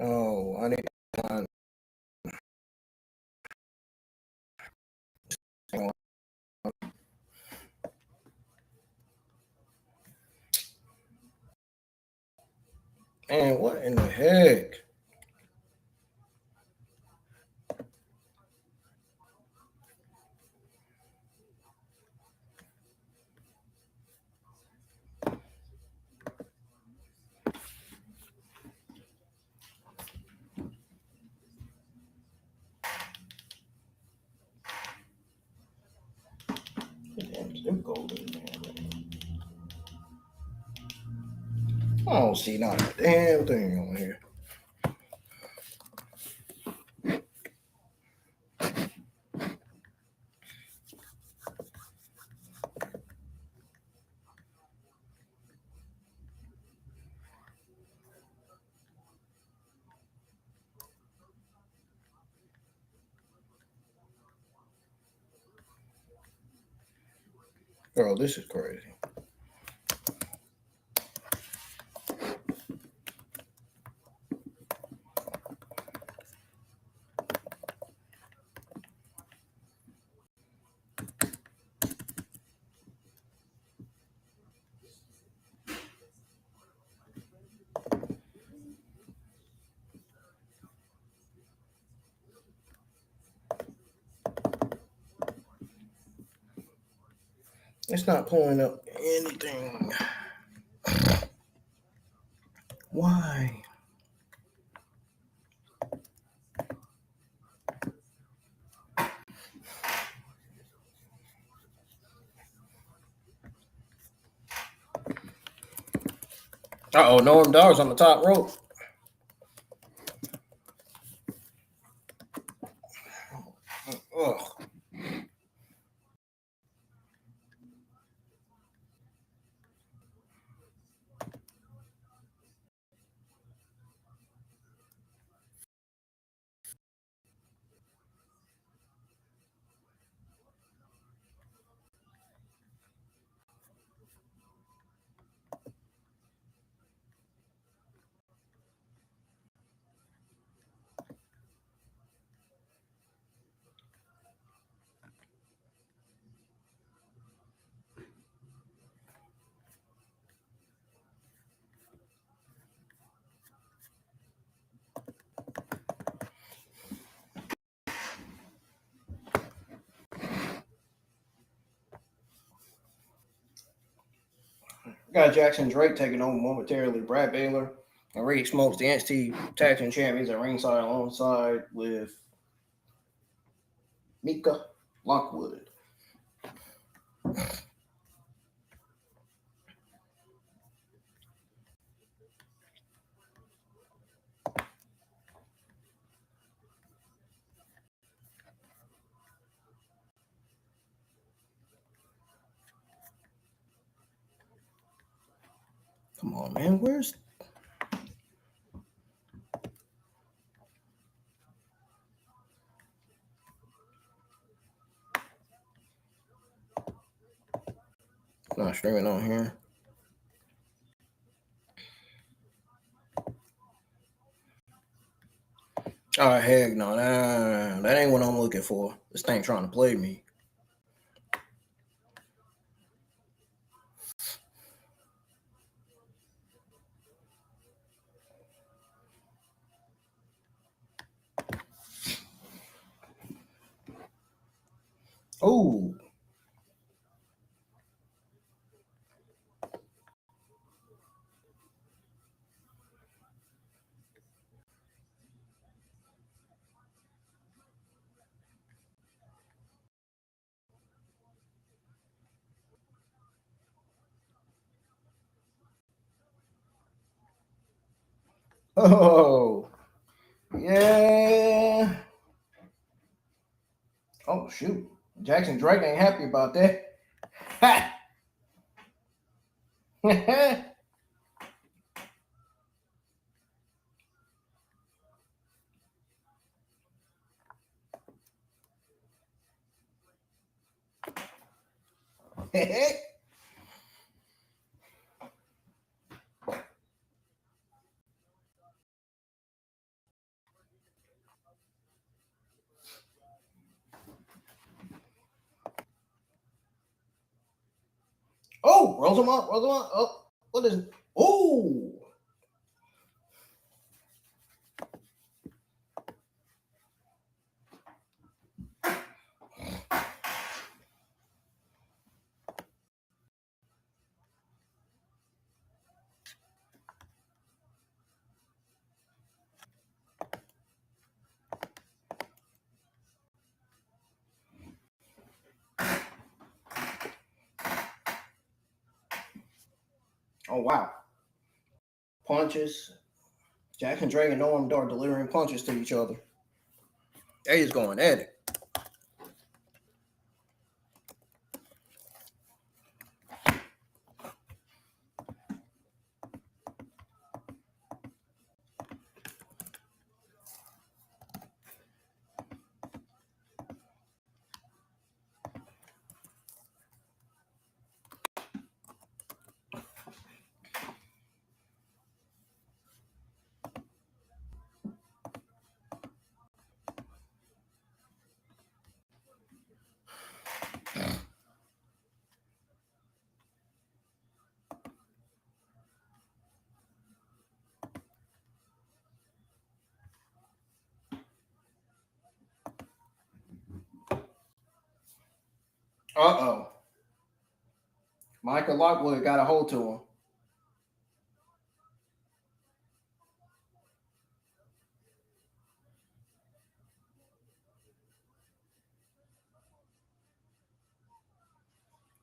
Oh, I need to find. Man, what in the heck? Damn, still golden, man. I don't see not a damn thing on here. Bro, this is crazy. It's not pulling up anything. Why? Uh-oh, Noam Dar's on the top rope. Ugh. Got Jackson Drake taking over momentarily Brad Baylor and Reed Smokes, the NXT Tag Team Champions, at ringside alongside with Mika Lockwood. Come on, man. Where's... Not streaming on here. Oh, heck no. Nah, that ain't what I'm looking for. This thing trying to play me. Oh. Oh. Yeah. Oh, shoot. Jackson Drake ain't happy about that. Ha! Oh, rolls him up, rolls him up. Oh, what is it? Oh. Oh, wow. Punches. Jackson Drake and Noam Dar delivering punches to each other. They is going at it. Uh-oh. Michael Lockwood got a hold to him.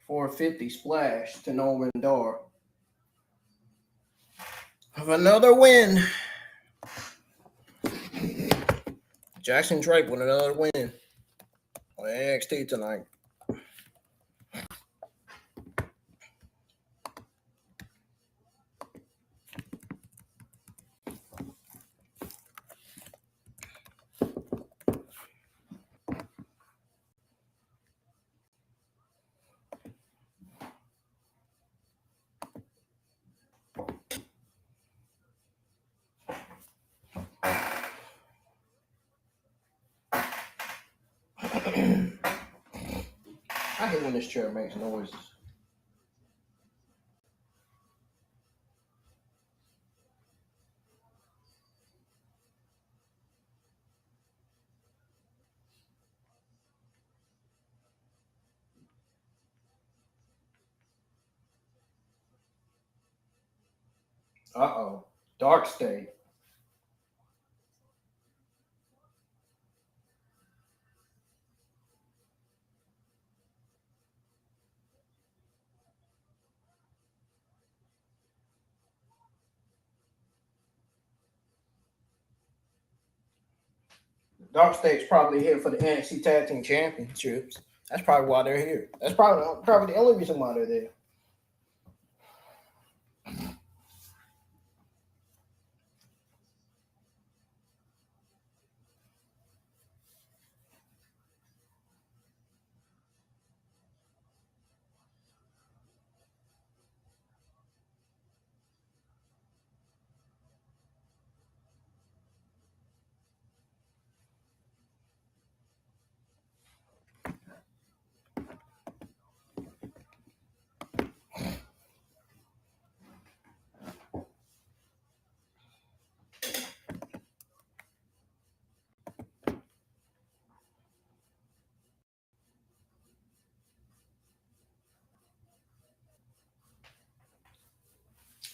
.450 splash to Noam Dar. Of another win. Jackson Drake with another win on NXT tonight. I hate when this chair makes noises. Uh-oh. Dark Stay. Dark State's probably here for the NXT Tag Team Championships. That's probably why they're here. That's probably the only reason why they're there.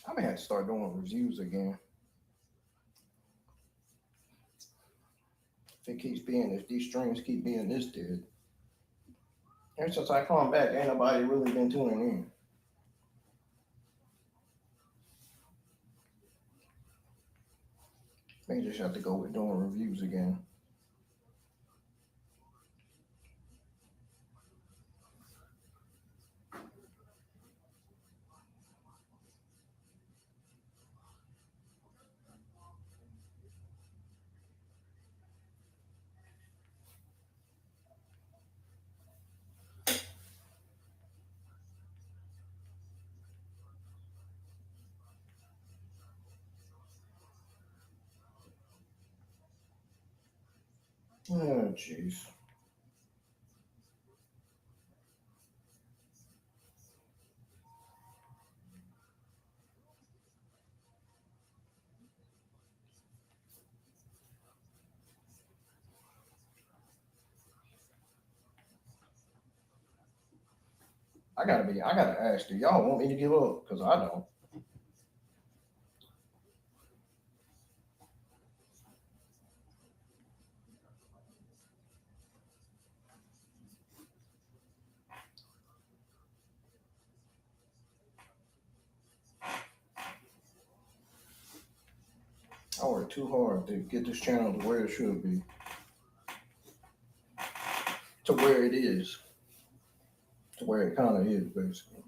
I may have to start doing reviews again. If it keeps being, if these streams keep being this dead. Ever since I come back, ain't nobody really been tuning in. May just have to go with doing reviews again. Oh, jeez. I gotta ask, do y'all want me to give up? Because I don't. I work too hard to get this channel to where it should be. To where it is. To where it kind of is, basically.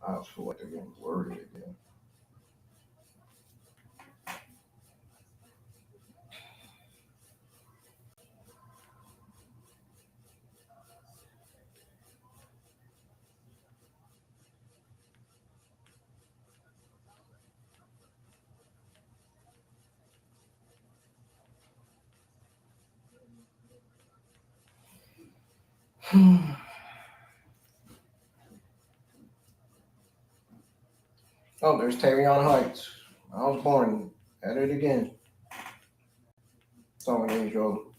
I just feel like they're getting blurry again. Oh, there's Tavion Heights. I was born at it again. Song named Joe.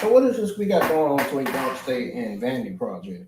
So what is this we got going on between Dark State and Vandy Project?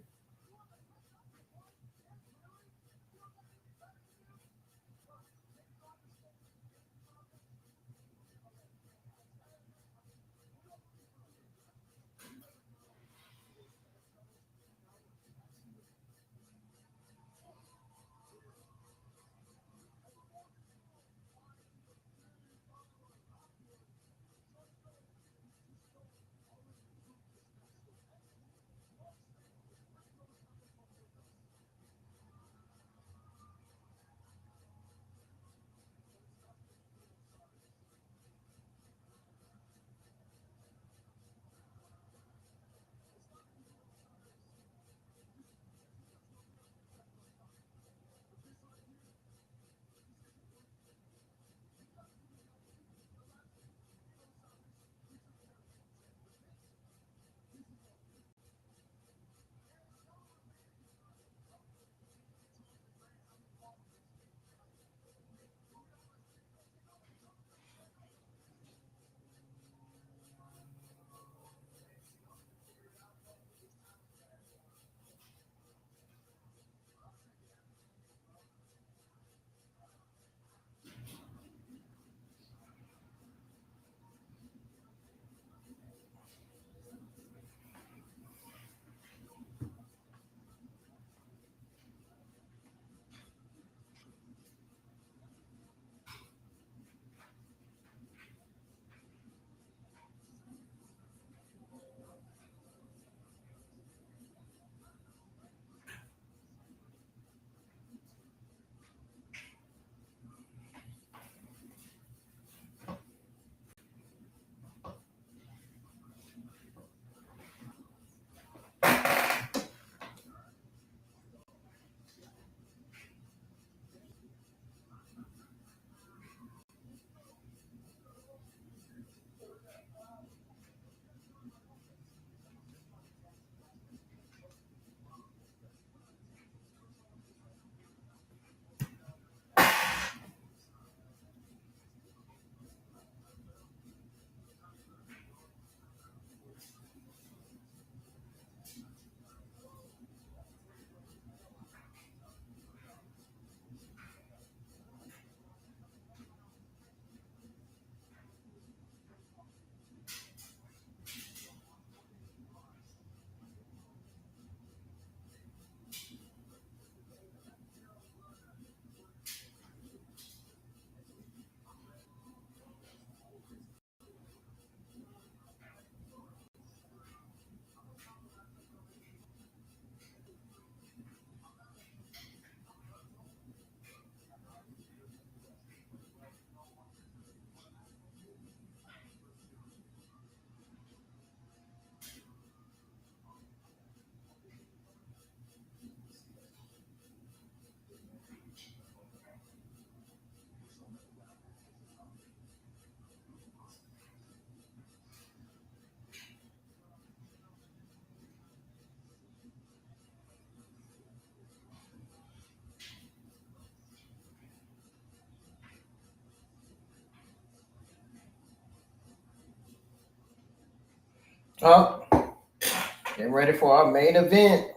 Getting ready for our main event,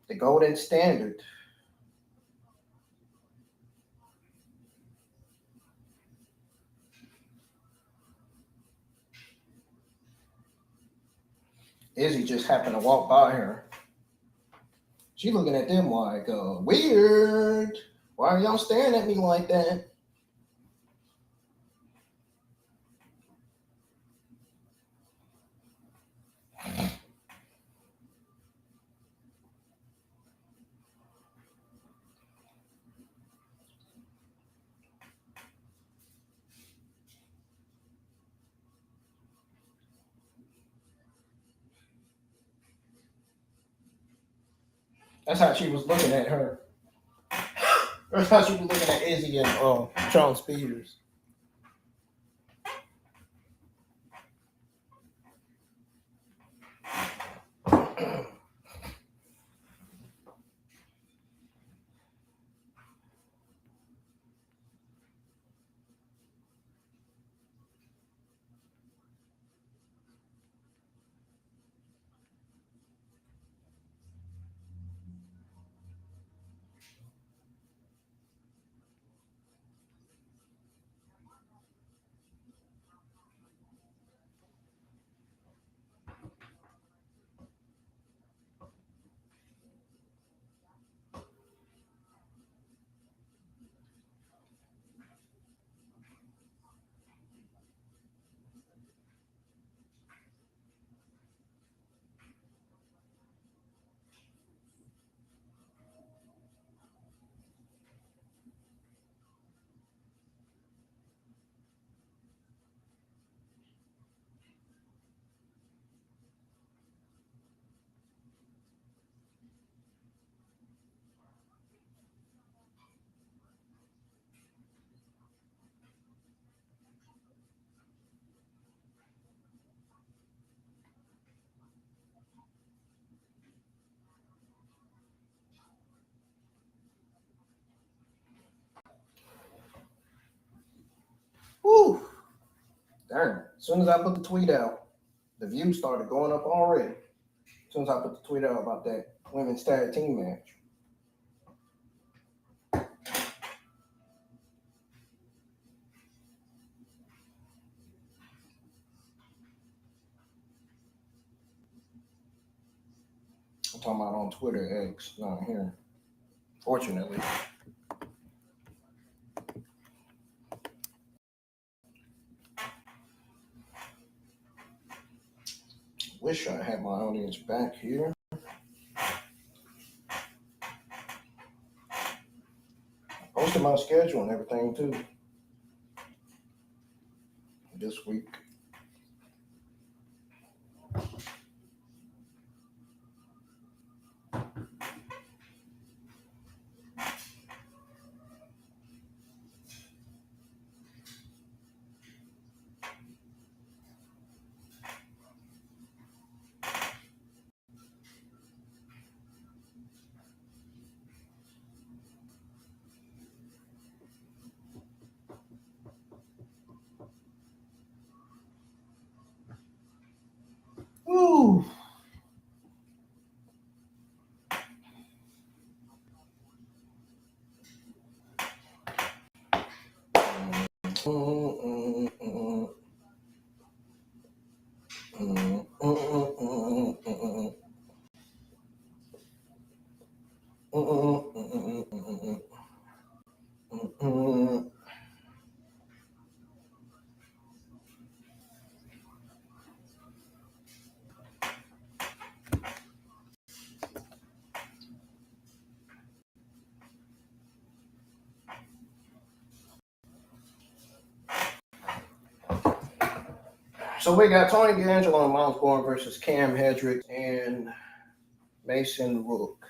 the Golden Standard. Izzy just happened to walk by her. She looking at them like, weird. Why are y'all staring at me like that? That's how she was looking at her. That's how she was looking at Izzy and Charles Spears. Whew. Darn. As soon as I put the tweet out, the views started going up already. As soon as I put the tweet out about that women's tag team match. I'm talking about on Twitter, X, not here. Fortunately. Wish I had my audience back here. Posted my schedule and everything too. This week. Ooh. So we got Tony D'Angelo and Miles Bourne versus Cam Hedrick and Mason Rook.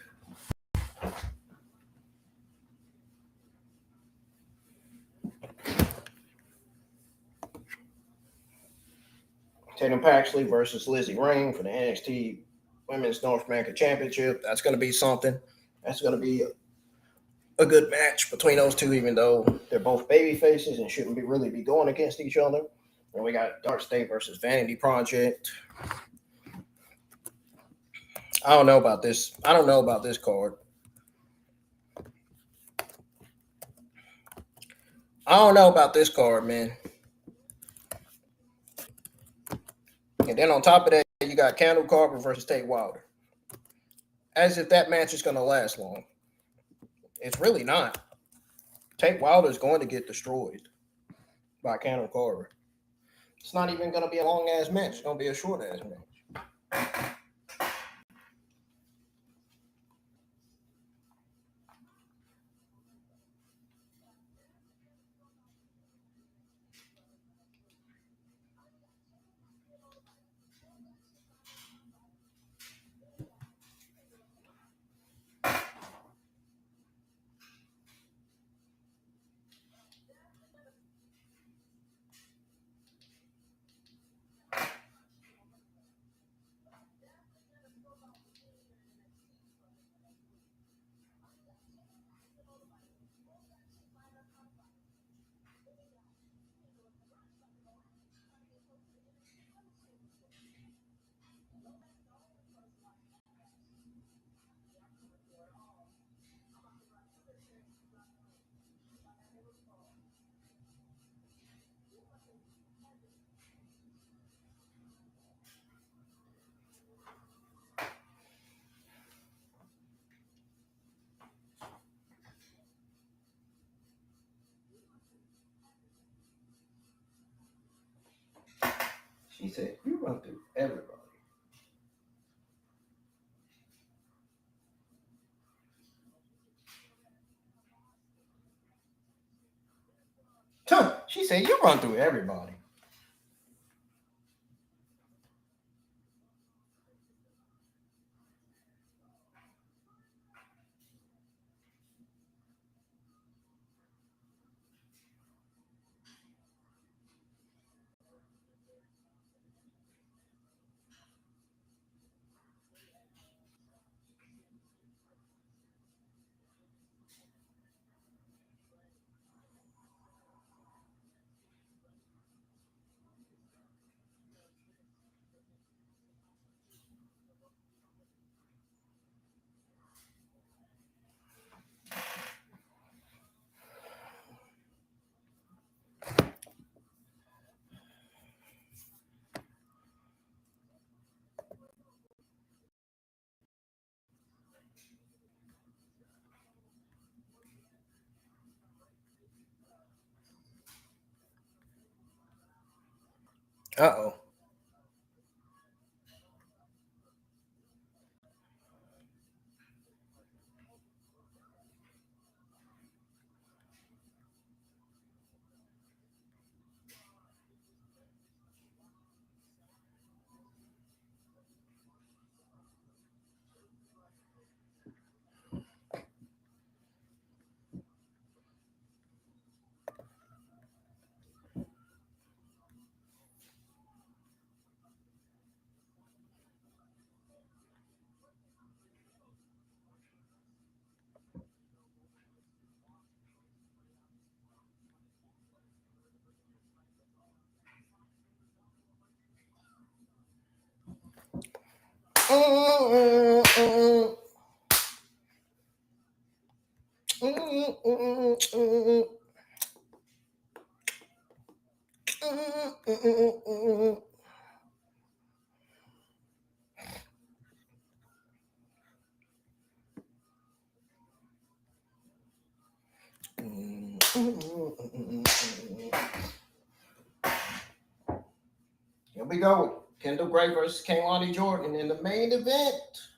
Tatum Paxley versus Lizzy Rain for the NXT Women's North American Championship. That's going to be something. That's going to be a good match between those two, even though they're both baby faces and shouldn't really be going against each other. And we got Dark State versus Vanity Project. I don't know about this. I don't know about this card. I don't know about this card, man. And then on top of that, you got Kendal Grey versus Tate Wilder. As if that match is going to last long. It's really not. Tate Wilder is going to get destroyed by Kendal Grey. It's not even going to be a long-ass match. It's going to be a short-ass match. She said, you run through everybody. She said, you run through everybody. Uh-oh. Here we go. Kendal Grey versus Kelani Jordan in the main event.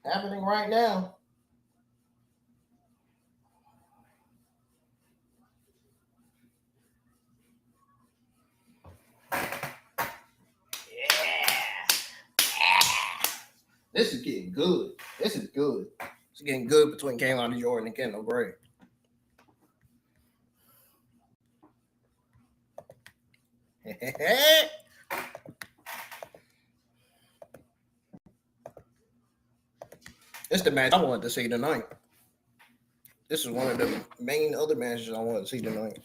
Happening right now. This is getting good. This is good. It's getting good between Kelani Jordan and Kendal Grey. This is the match I wanted to see tonight. This is one of the main other matches I wanted to see tonight.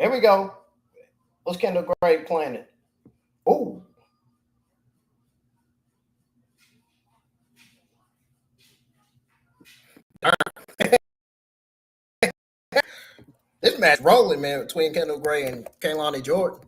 Here we go. What's Kendal Grey planning? Oh. This match rolling, man, between Kendal Grey and Kelani Jordan.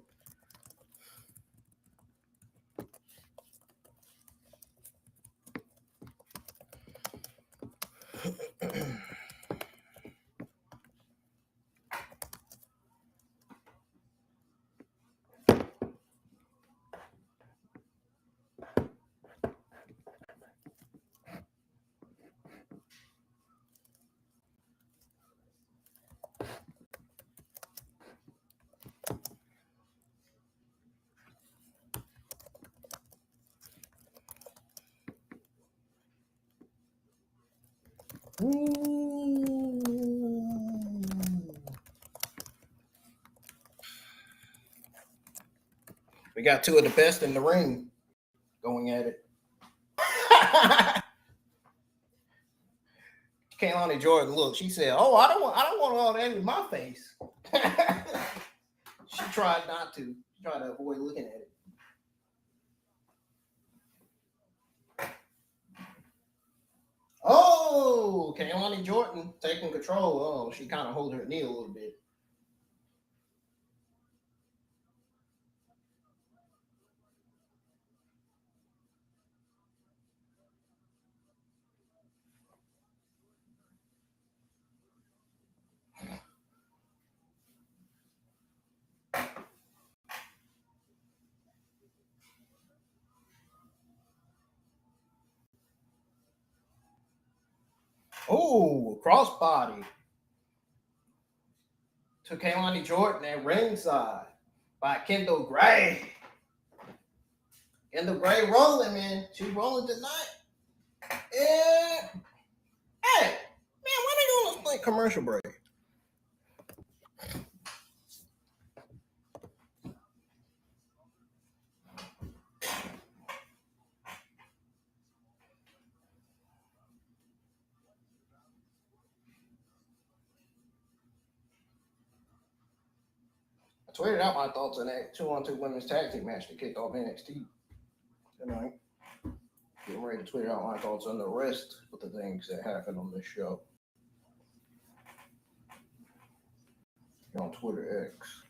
We got two of the best in the ring going at it. Kelani Jordan, look, she said, "Oh, I don't want all that in my face." She tried not to. She tried to avoid looking at it. Oh, Kelani Jordan taking control. Oh, she kind of hold her knee a little bit. Oh, crossbody to Kelani Jordan at ringside by Kendal Grey. Kendal Grey rolling, man. She rolling tonight. Yeah. Hey, man, why they doing this like commercial break? I tweeted out my thoughts on that 2-on-2 women's tag team match that kicked off NXT tonight. Getting ready to tweet out my thoughts on the rest of the things that happened on this show. On Twitter X.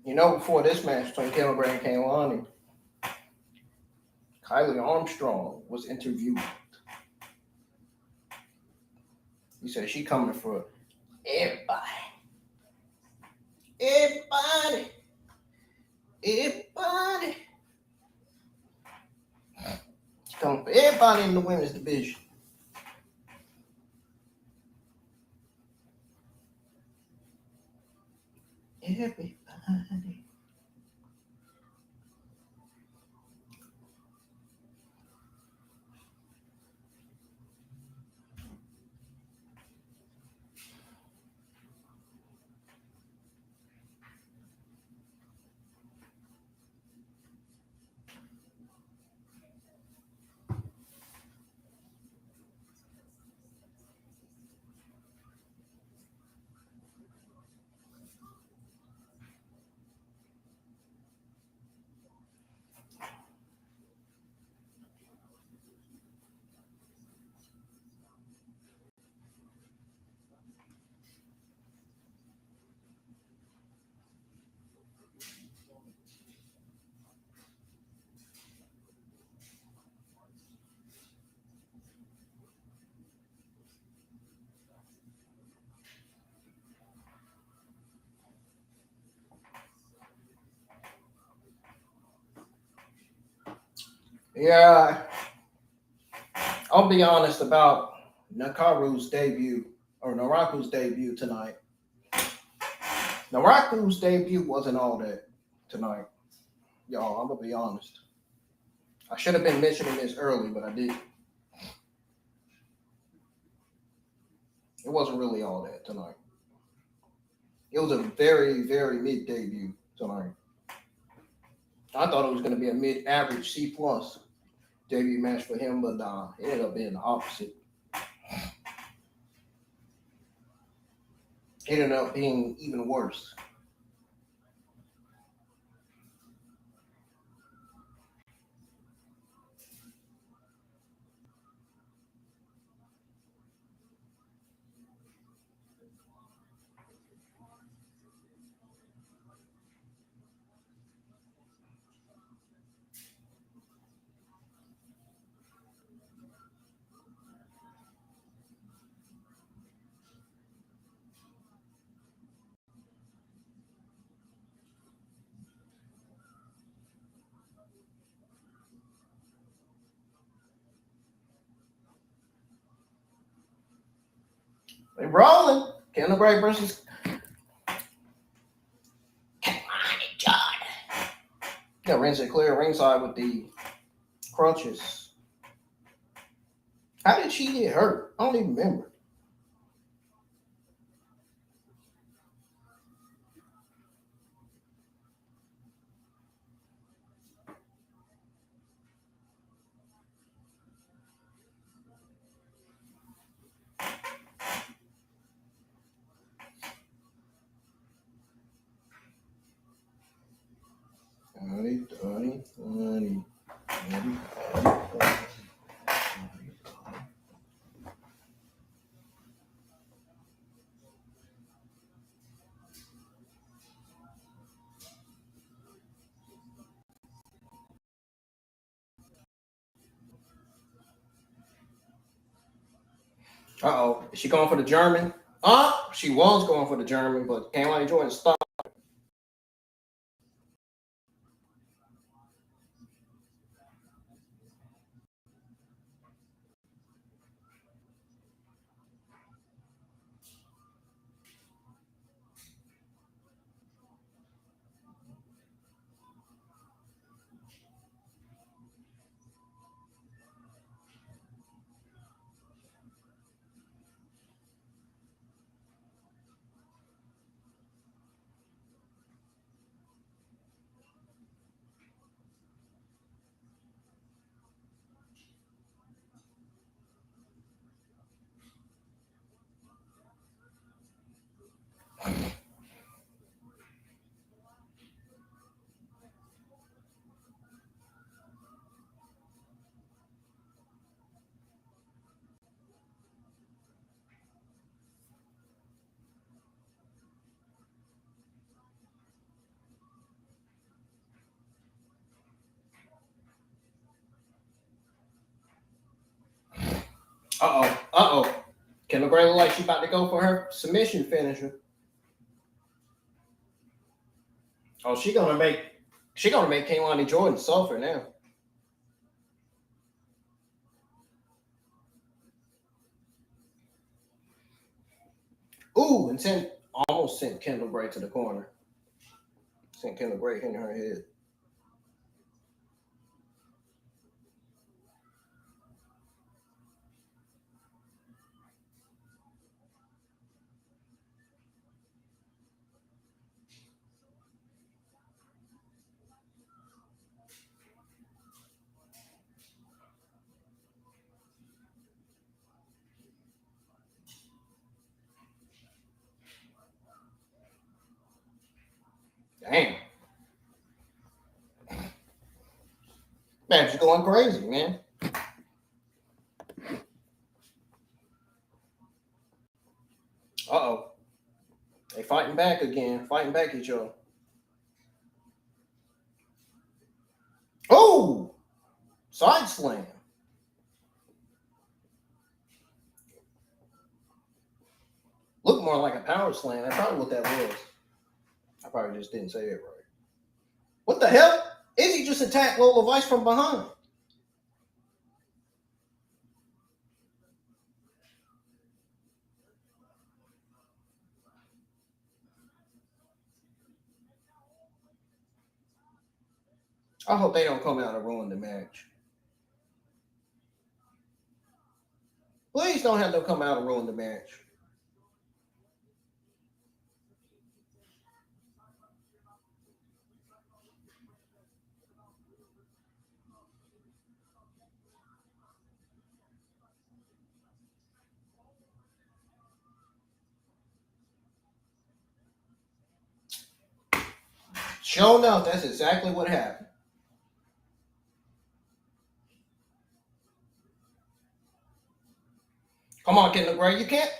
You know, before this match between Kendal Grey and Kelani, Kylie Armstrong was interviewed. He said she coming for everybody. Everybody. Everybody. She's coming for everybody in the women's division. Everybody. Yeah, I'll be honest about Naraku's debut tonight. Naraku's debut wasn't all that tonight. Y'all, I'm going to be honest. I should have been mentioning this early, but I didn't. It wasn't really all that tonight. It was a very, very mid debut tonight. I thought it was going to be a mid-average C+ debut match for him, but it ended up being the opposite. It ended up being even worse. They rolling. Kendal Grey versus Kelani Jordan. Yeah, Rins it clear ringside with the crutches. How did she get hurt? I don't even remember. Funny. Uh-oh. Is she going for the German? She was going for the German, but Kelani Jordan stopped. Uh-oh. Kendal Grey look like she about to go for her submission finisher. Oh, she gonna make Kelani Jordan suffer now. Ooh, and almost sent Kendal Grey to the corner. Sent Kendal Grey hitting her head. Damn. Man, she's going crazy, man. Uh-oh. They fighting back again. Fighting back each other. Oh! Side slam. Looked more like a power slam. That's probably what that was. I probably just didn't say it right. What the hell? Izzy just attacked Lola Vice from behind. I hope they don't come out and ruin the match. Please don't have them come out and ruin the match. Sure enough, that's exactly what happened. Come on, Kendal Grey, you can't.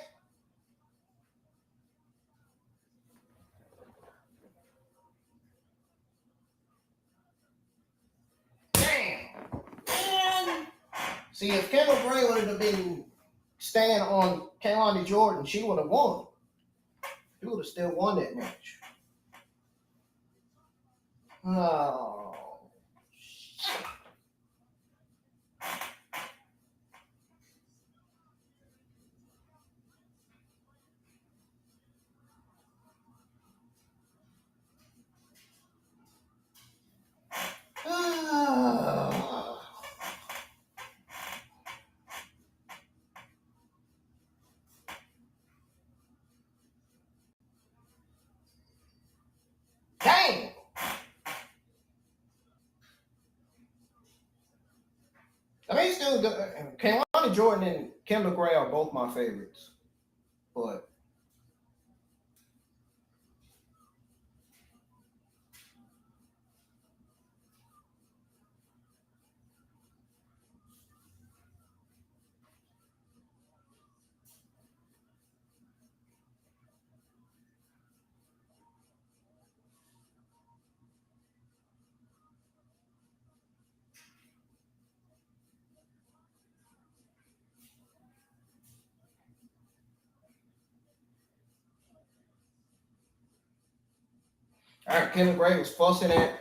Damn. Man. See, if Kendal Grey would have been staying on Kelani Jordan, she would have won. She would have still won that match. Oh. Dang. I mean, still good. Kelani Jordan and Kendal Grey are both my favorites. But all right, Kendal Grey was fussing at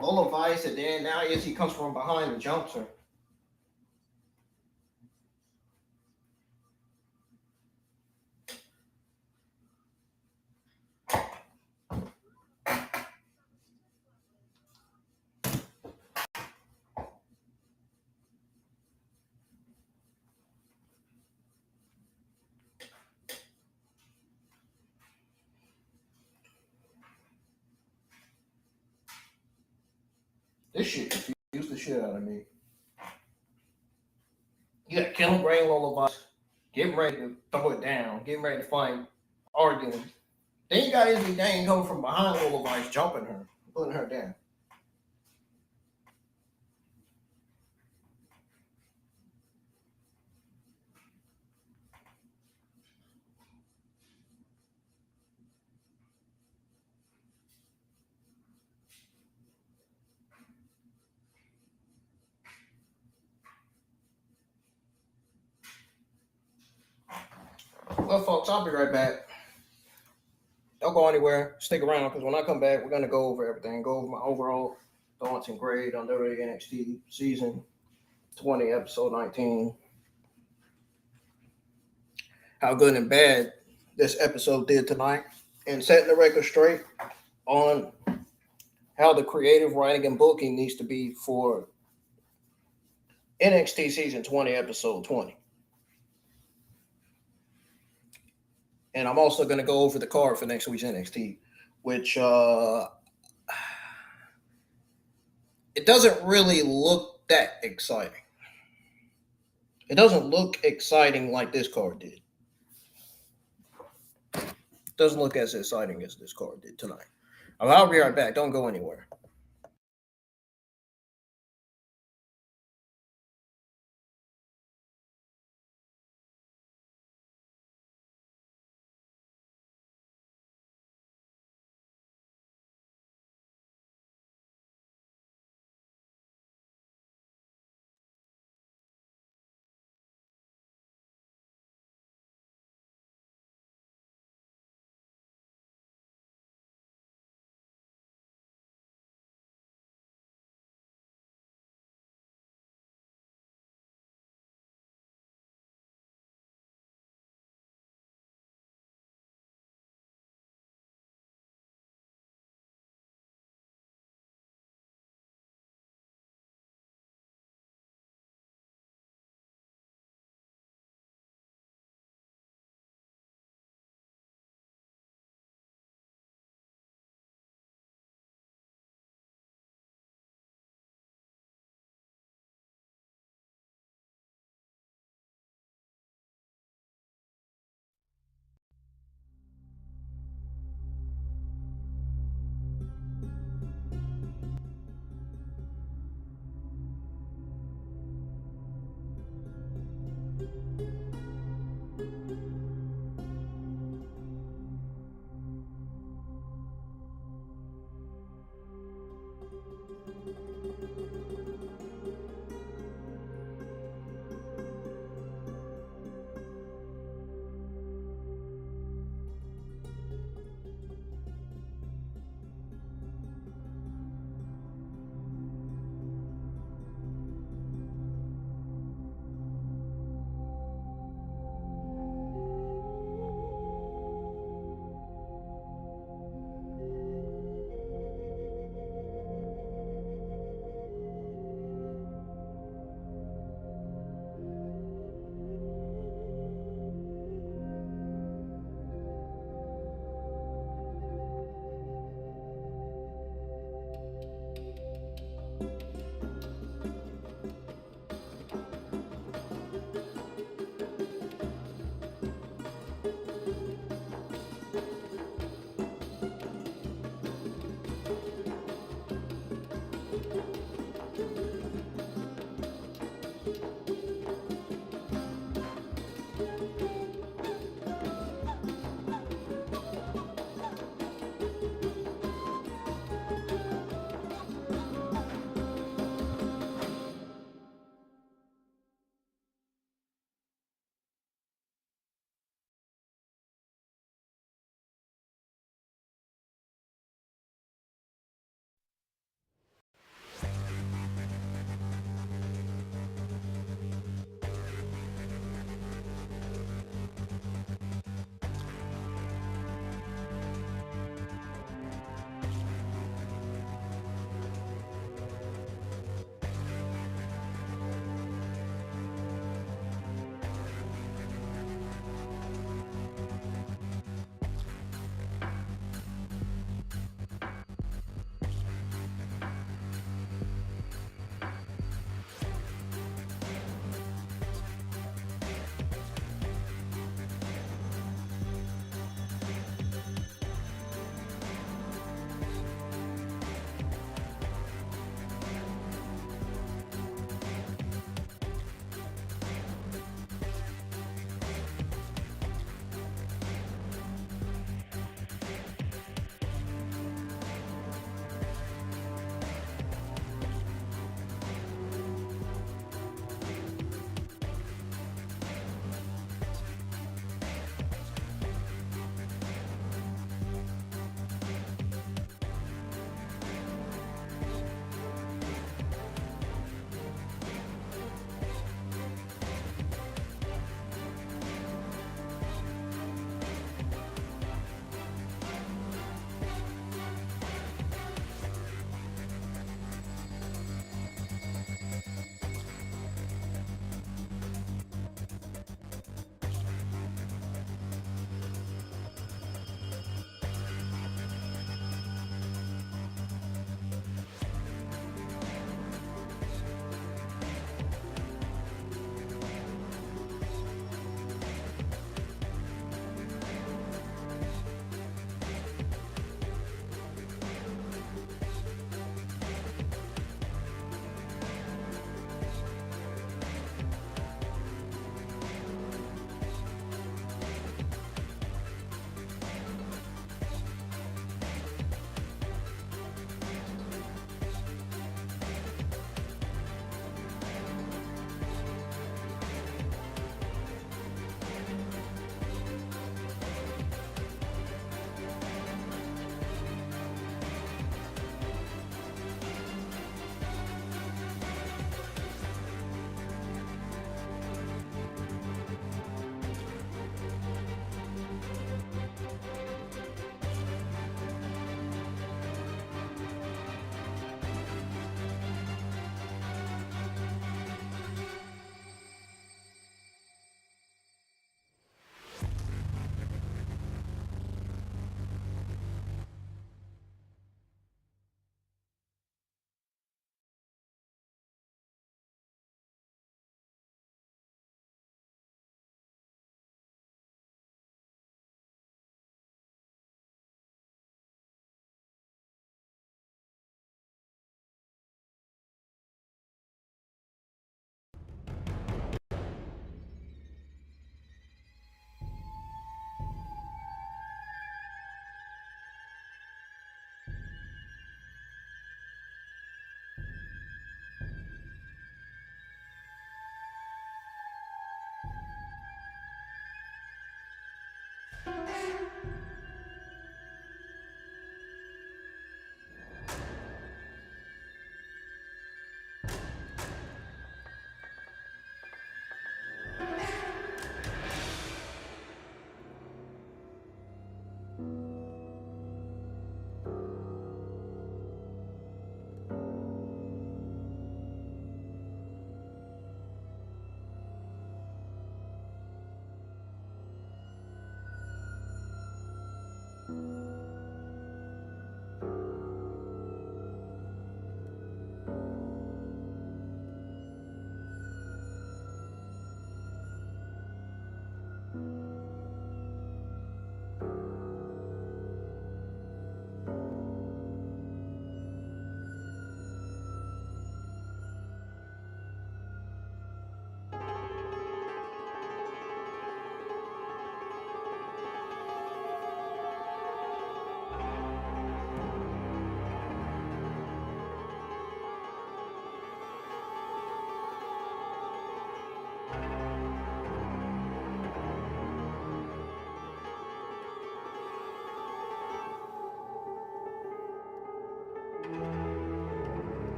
Lola Vice, and then now Izzy comes from behind and jumps her. This shit confused the shit out of me. You got Kendal Grey and Lola Vice getting ready to throw it down, getting ready to fight, arguing. Then you got Izzy Dane coming from behind Lola Vice, jumping her, putting her down. Well, folks, I'll be right back. Don't go anywhere. Stick around because when I come back, we're going to go over everything, go over my overall thoughts and grade on WWE NXT season 20, episode 19. How good and bad this episode did tonight, and setting the record straight on how the creative writing and booking needs to be for NXT season 20, episode 20. And I'm also going to go over the card for next week's NXT, which it doesn't really look that exciting. It doesn't look exciting like this card did. It doesn't look as exciting as this card did tonight. I'll be right back. Don't go anywhere.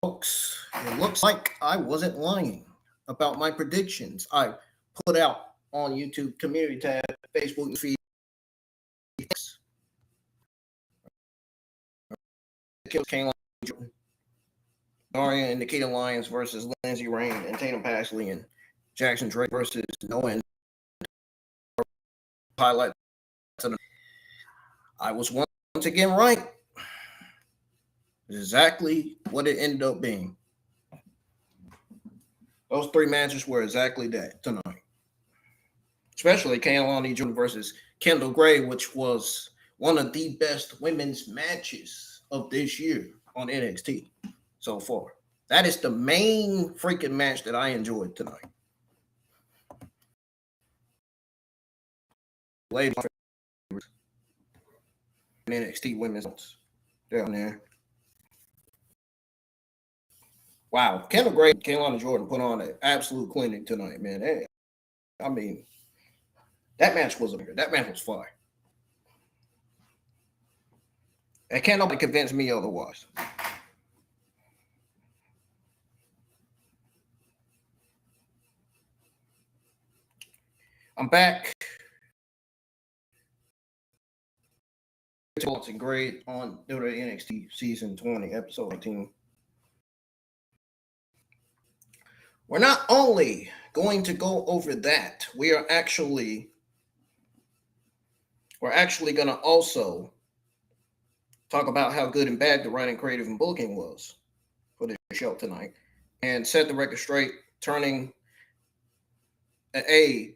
folks, it looks like I wasn't lying about my predictions I put out on YouTube community tab, Facebook feed. Kelani Jordan, Zaria and Nikkita Lyons versus Lizzy Rain and Tatum Paxley and Jackson Drake versus Noam Dar. Highlight. I was once again right. Exactly what it ended up being. Those three matches were exactly that tonight. Especially Kelani Jordan versus Kendal Grey, which was one of the best women's matches of this year on NXT so far. That is the main freaking match that I enjoyed tonight. Lady NXT women's down there. Wow, Kendal Grey and Kelani Jordan put on an absolute clinic tonight, man. Hey, I mean, that match was fire. And can't nobody convince me otherwise. I'm back. It's great on NXT season 20, episode 18. We're not only going to go over that, we're actually going to also talk about how good and bad the writing, creative, and booking was for this show tonight, and set the record straight, turning an A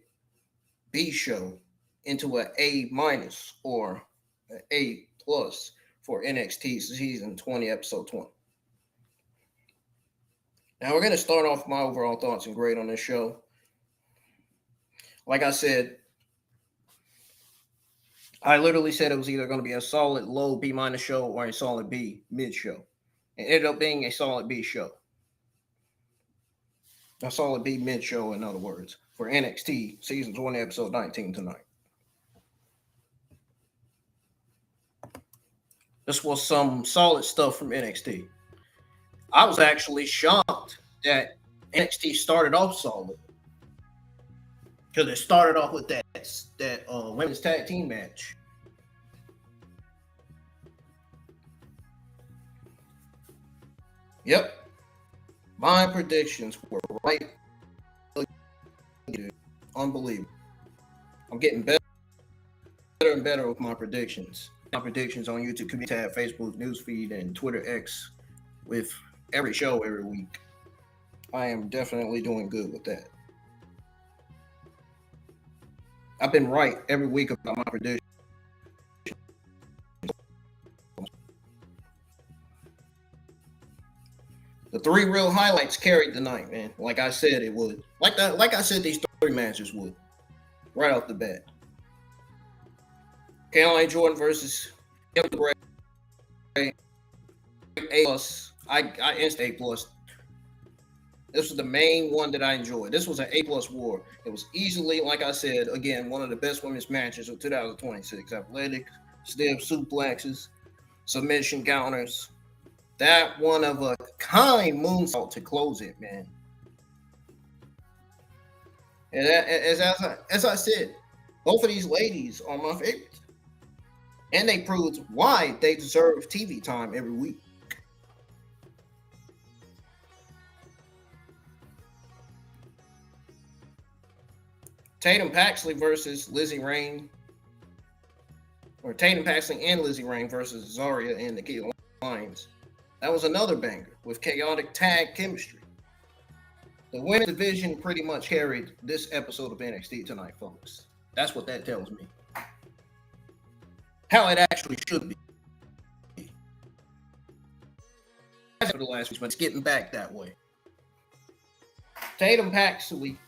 B show into an A minus or an A plus for NXT season 20, episode 20. Now we're going to start off my overall thoughts and grade on this show. Like I said, I literally said it was either going to be a solid low B minus show or a solid B mid show. It ended up being a solid B show. A solid B mid show, in other words, for NXT season 20, episode 19 tonight. This was some solid stuff from NXT. I was actually shocked that NXT started off solid, because it started off with that women's tag team match. Yep. My predictions were right. Unbelievable. I'm getting better and better with my predictions. My predictions on YouTube, community tab, Facebook, newsfeed, and Twitter X with every show every week. I am definitely doing good with that. I've been right every week about my predictions. The three real highlights carried the night, man. Like I said, it would. Like I said, these three matches would. Right off the bat. Kelani Jordan versus Kendal Grey. A plus. I instant A plus. This was the main one that I enjoyed. This was an A plus war. It was easily, like I said, again, one of the best women's matches of 2026. Athletic, stiff suplexes, submission counters. That one of a kind moonsault to close it, man. And as I said, both of these ladies are my favorites. And they proved why they deserve TV time every week. Tatum Paxley versus Lizzy Rain. Or Tatum Paxley and Lizzy Rain versus Zaria and Nikkita Lyons. That was another banger with chaotic tag chemistry. The women's division pretty much carried this episode of NXT tonight, folks. That's what that tells me. How it actually should be. After the last week, but it's getting back that way. Tatum Paxley.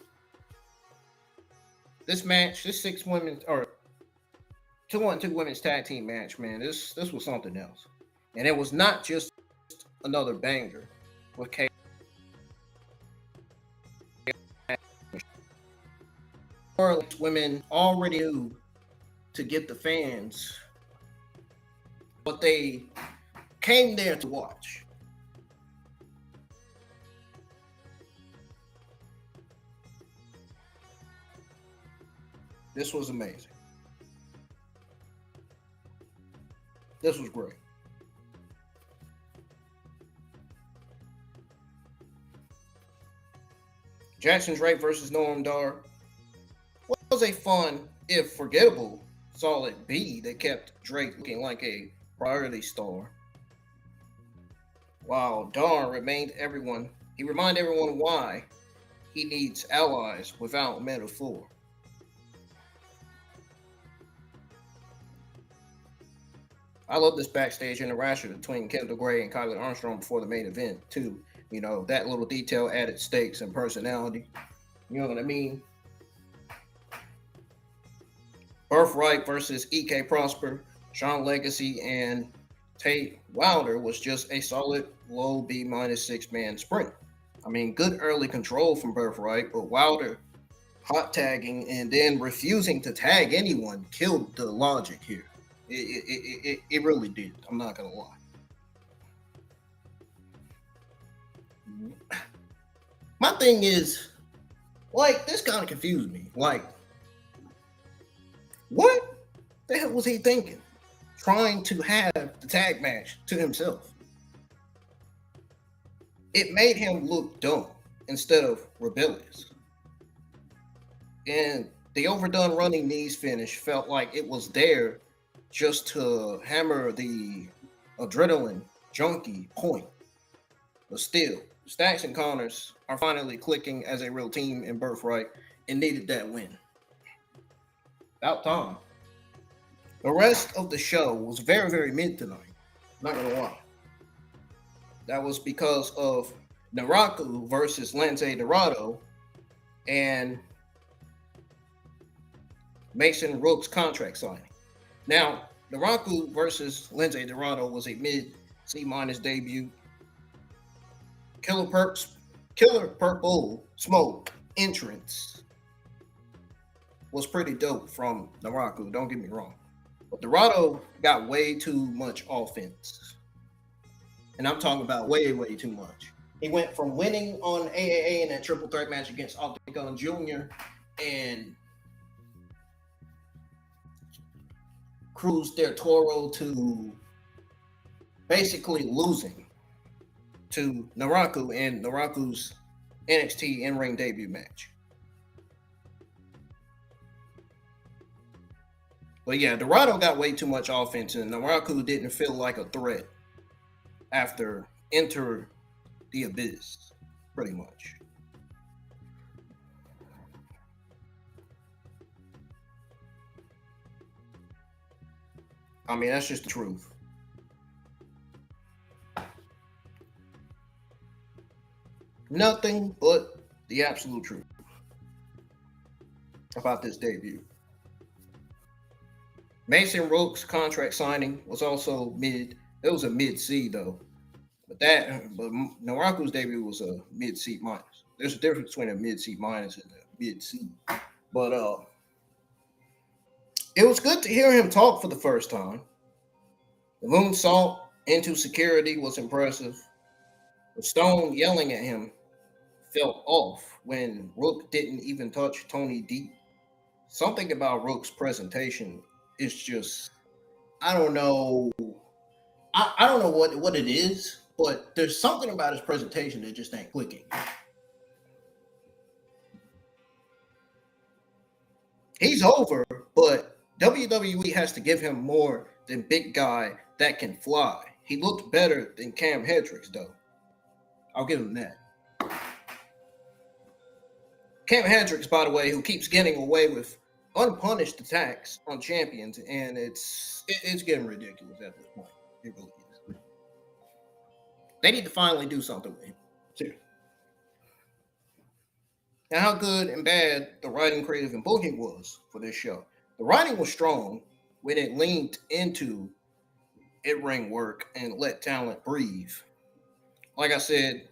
This match, this 6 women or 2-on-2 women's tag team match, man. This was something else. And it was not just another banger with K. Women already knew to get the fans what they came there to watch. This was amazing. This was great. Jackson Drake versus Noam Dar was a fun, if forgettable, solid B that kept Drake looking like a priority star. While Dar reminded everyone why he needs allies without metaphor. I love this backstage interaction between Kendal Grey and Kylie Armstrong before the main event, too. You know, that little detail added stakes and personality. You know what I mean? Birthright versus EK Prosper, Sean Legacy, and Tate Wilder was just a solid low B minus 6-man sprint. I mean, good early control from Birthright, but Wilder hot tagging and then refusing to tag anyone killed the logic here. It really did. I'm not gonna lie. My thing is, like, this kind of confused me. Like, what the hell was he thinking? Trying to have the tag match to himself. It made him look dumb instead of rebellious. And the overdone running knees finish felt like it was there just to hammer the adrenaline junkie point. But still, Stacks and Connors are finally clicking as a real team in Birthright and needed that win. About time. The rest of the show was very, very mid tonight. Not gonna lie. That was because of NARAKU versus Lince Dorado and Mason Rook's contract signing. Now, NARAKU versus Lince Dorado was a mid C- debut. Killer Purple Smoke entrance was pretty dope from NARAKU, don't get me wrong. But Dorado got way too much offense. And I'm talking about way, way too much. He went from winning on AAA in that triple threat match against Octagon Jr. and Cruz del Toro to basically losing to NARAKU in NARAKU's NXT in-ring debut match. But yeah, Dorado got way too much offense, and NARAKU didn't feel like a threat after Enter the Abyss, pretty much. I mean, that's just the truth. Nothing but the absolute truth about this debut. Mason Rook's contract signing was also mid. It was a mid C though, but NARAKU's debut was a mid C minus. There's a difference between a mid C minus and a mid C. But it was good to hear him talk for the first time. The moonsault into security was impressive. The Stone yelling at him felt off when Rook didn't even touch Tony D. Something about Rook's presentation is just, I don't know. I don't know what it is, but there's something about his presentation that just ain't clicking. He's over, but WWE has to give him more than big guy that can fly. He looked better than Cam Hendricks, though. I'll give him that. Cam Hendricks, by the way, who keeps getting away with unpunished attacks on champions, and it's getting ridiculous at this point. It really is. They need to finally do something with him. Seriously. Now, how good and bad the writing, creative, and booking was for this show. The writing was strong when it leaned into in-ring work and let talent breathe. Like I said,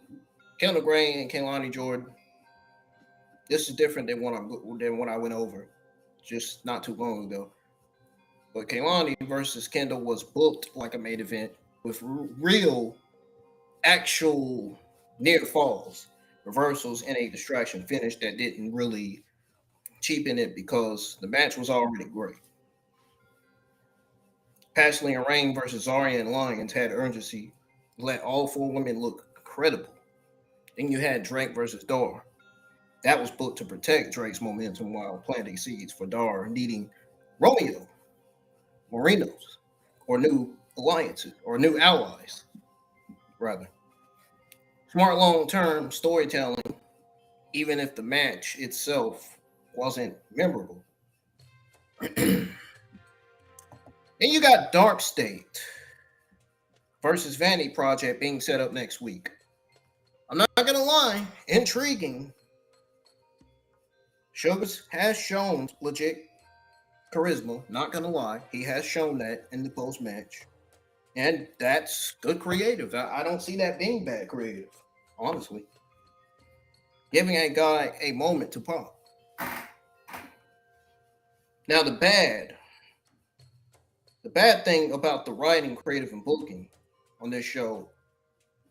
Kendal Grey and Kelani Jordan. This is different than what I went over just not too long ago. But Kelani versus Kendal was booked like a main event with real, actual near falls, reversals, and a distraction finish that didn't really cheapen it because the match was already great. Paxley and Rain versus Zaria and Lyons had urgency, let all four women look credible. Then you had Drake versus Dar. That was booked to protect Drake's momentum while planting seeds for Dar needing Romeo, Morinos, or new alliances, or new allies, rather. Smart long-term storytelling, even if the match itself wasn't memorable. Then you got Dark State versus Vanity Project being set up next week. I'm not gonna lie, intriguing. Sugars has shown legit charisma, not gonna lie. He has shown that in the post-match. And that's good creative. I don't see that being bad creative, honestly. Giving a guy a moment to pop. Now the bad thing about the writing, creative, and booking on this show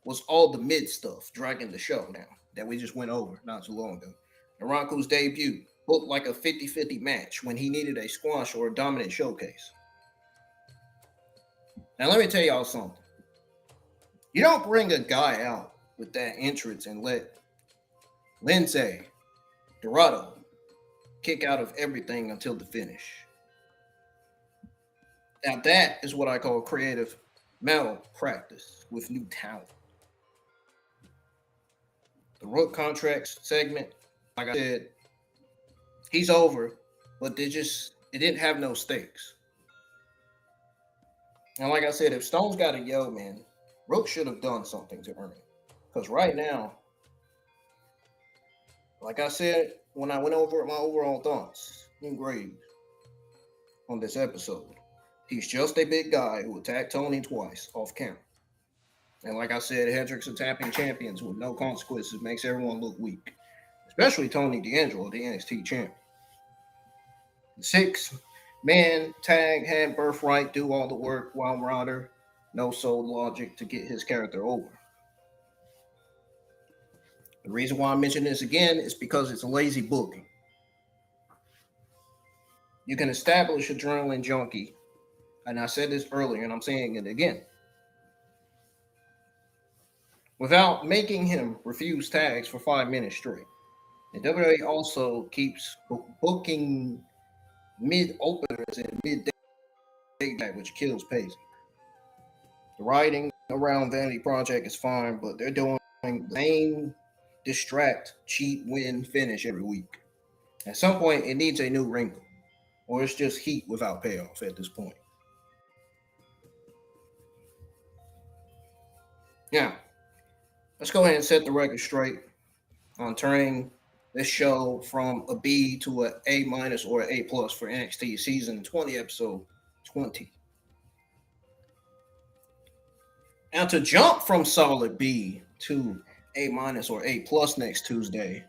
was all the mid stuff dragging the show down that we just went over not too long ago. NARAKU's debut looked like a 50-50 match when he needed a squash or a dominant showcase. Now let me tell y'all something. You don't bring a guy out with that entrance and let Lindsay Dorado kick out of everything until the finish. Now that is what I call creative malpractice with new talent. The Rook contracts segment, like I said, he's over, but it didn't have no stakes. And like I said, if Stone's got a yo, man, Rook should have done something to earn it. Because right now, like I said, when I went over my overall thoughts, engraved on this episode, he's just a big guy who attacked Tony twice off camera. And like I said, Hendricks attacking champions with no consequences makes everyone look weak, especially Tony D'Angelo, the NXT champion. The 6-man tag had Birthright do all the work while Ryder no sold logic to get his character over. The reason why I mention this again is because it's a lazy booking. You can establish adrenaline junkie, and I said this earlier and I'm saying it again, without making him refuse tags for 5 minutes straight. And WWE also keeps booking mid-openers and mid-day tag, which kills pacing. The writing around Vanity Project is fine, but they're doing the same distract, cheat, win, finish every week. At some point, it needs a new wrinkle, or it's just heat without payoff at this point. Now, let's go ahead and set the record straight on turning this show from a B to an A minus or an A plus for NXT season 20, episode 20. Now, to jump from solid B to A minus or A plus next Tuesday,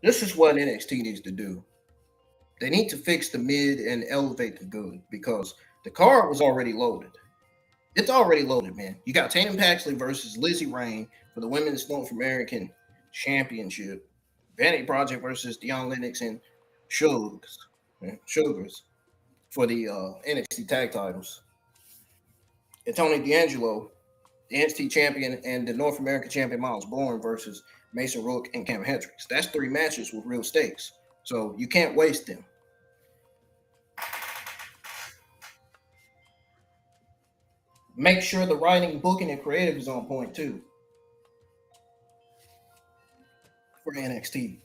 this is what NXT needs to do. They need to fix the mid and elevate the good because the card was already loaded. It's already loaded, man. You got Tatum Paxley versus Lizzy Rain for the Women's North American Championship. Vanity Project versus Deion Lennox and Sugars for the NXT tag titles. And Tony D'Angelo, the NXT champion, and the North American champion Miles Bourne versus Mason Rook and Cam Hendricks. That's 3 matches with real stakes. So you can't waste them. Make sure the writing, booking, and creative is on point too for NXT.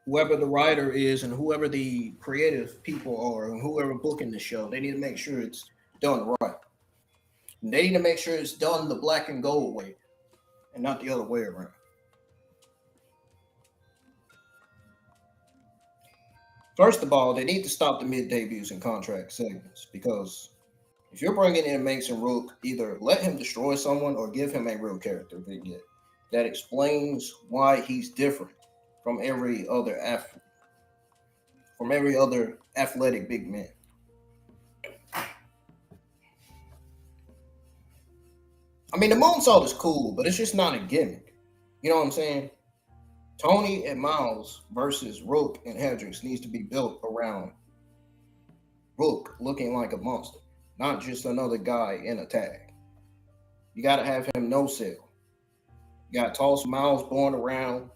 Whoever the writer is and whoever the creative people are and whoever booking the show, they need to make sure it's done right. And they need to make sure it's done the black and gold way and not the other way around. First of all, they need to stop the mid debuts and contract segments because if you're bringing in Mason Rook, either let him destroy someone or give him a real character vignette that explains why he's different from every other athletic big man. I mean, the moonsault is cool, but it's just not a gimmick. You know what I'm saying? Tony and Miles versus Rook and Hendricks needs to be built around Rook looking like a monster, not just another guy in a tag. You got to have him no sell. You got to toss Miles born around,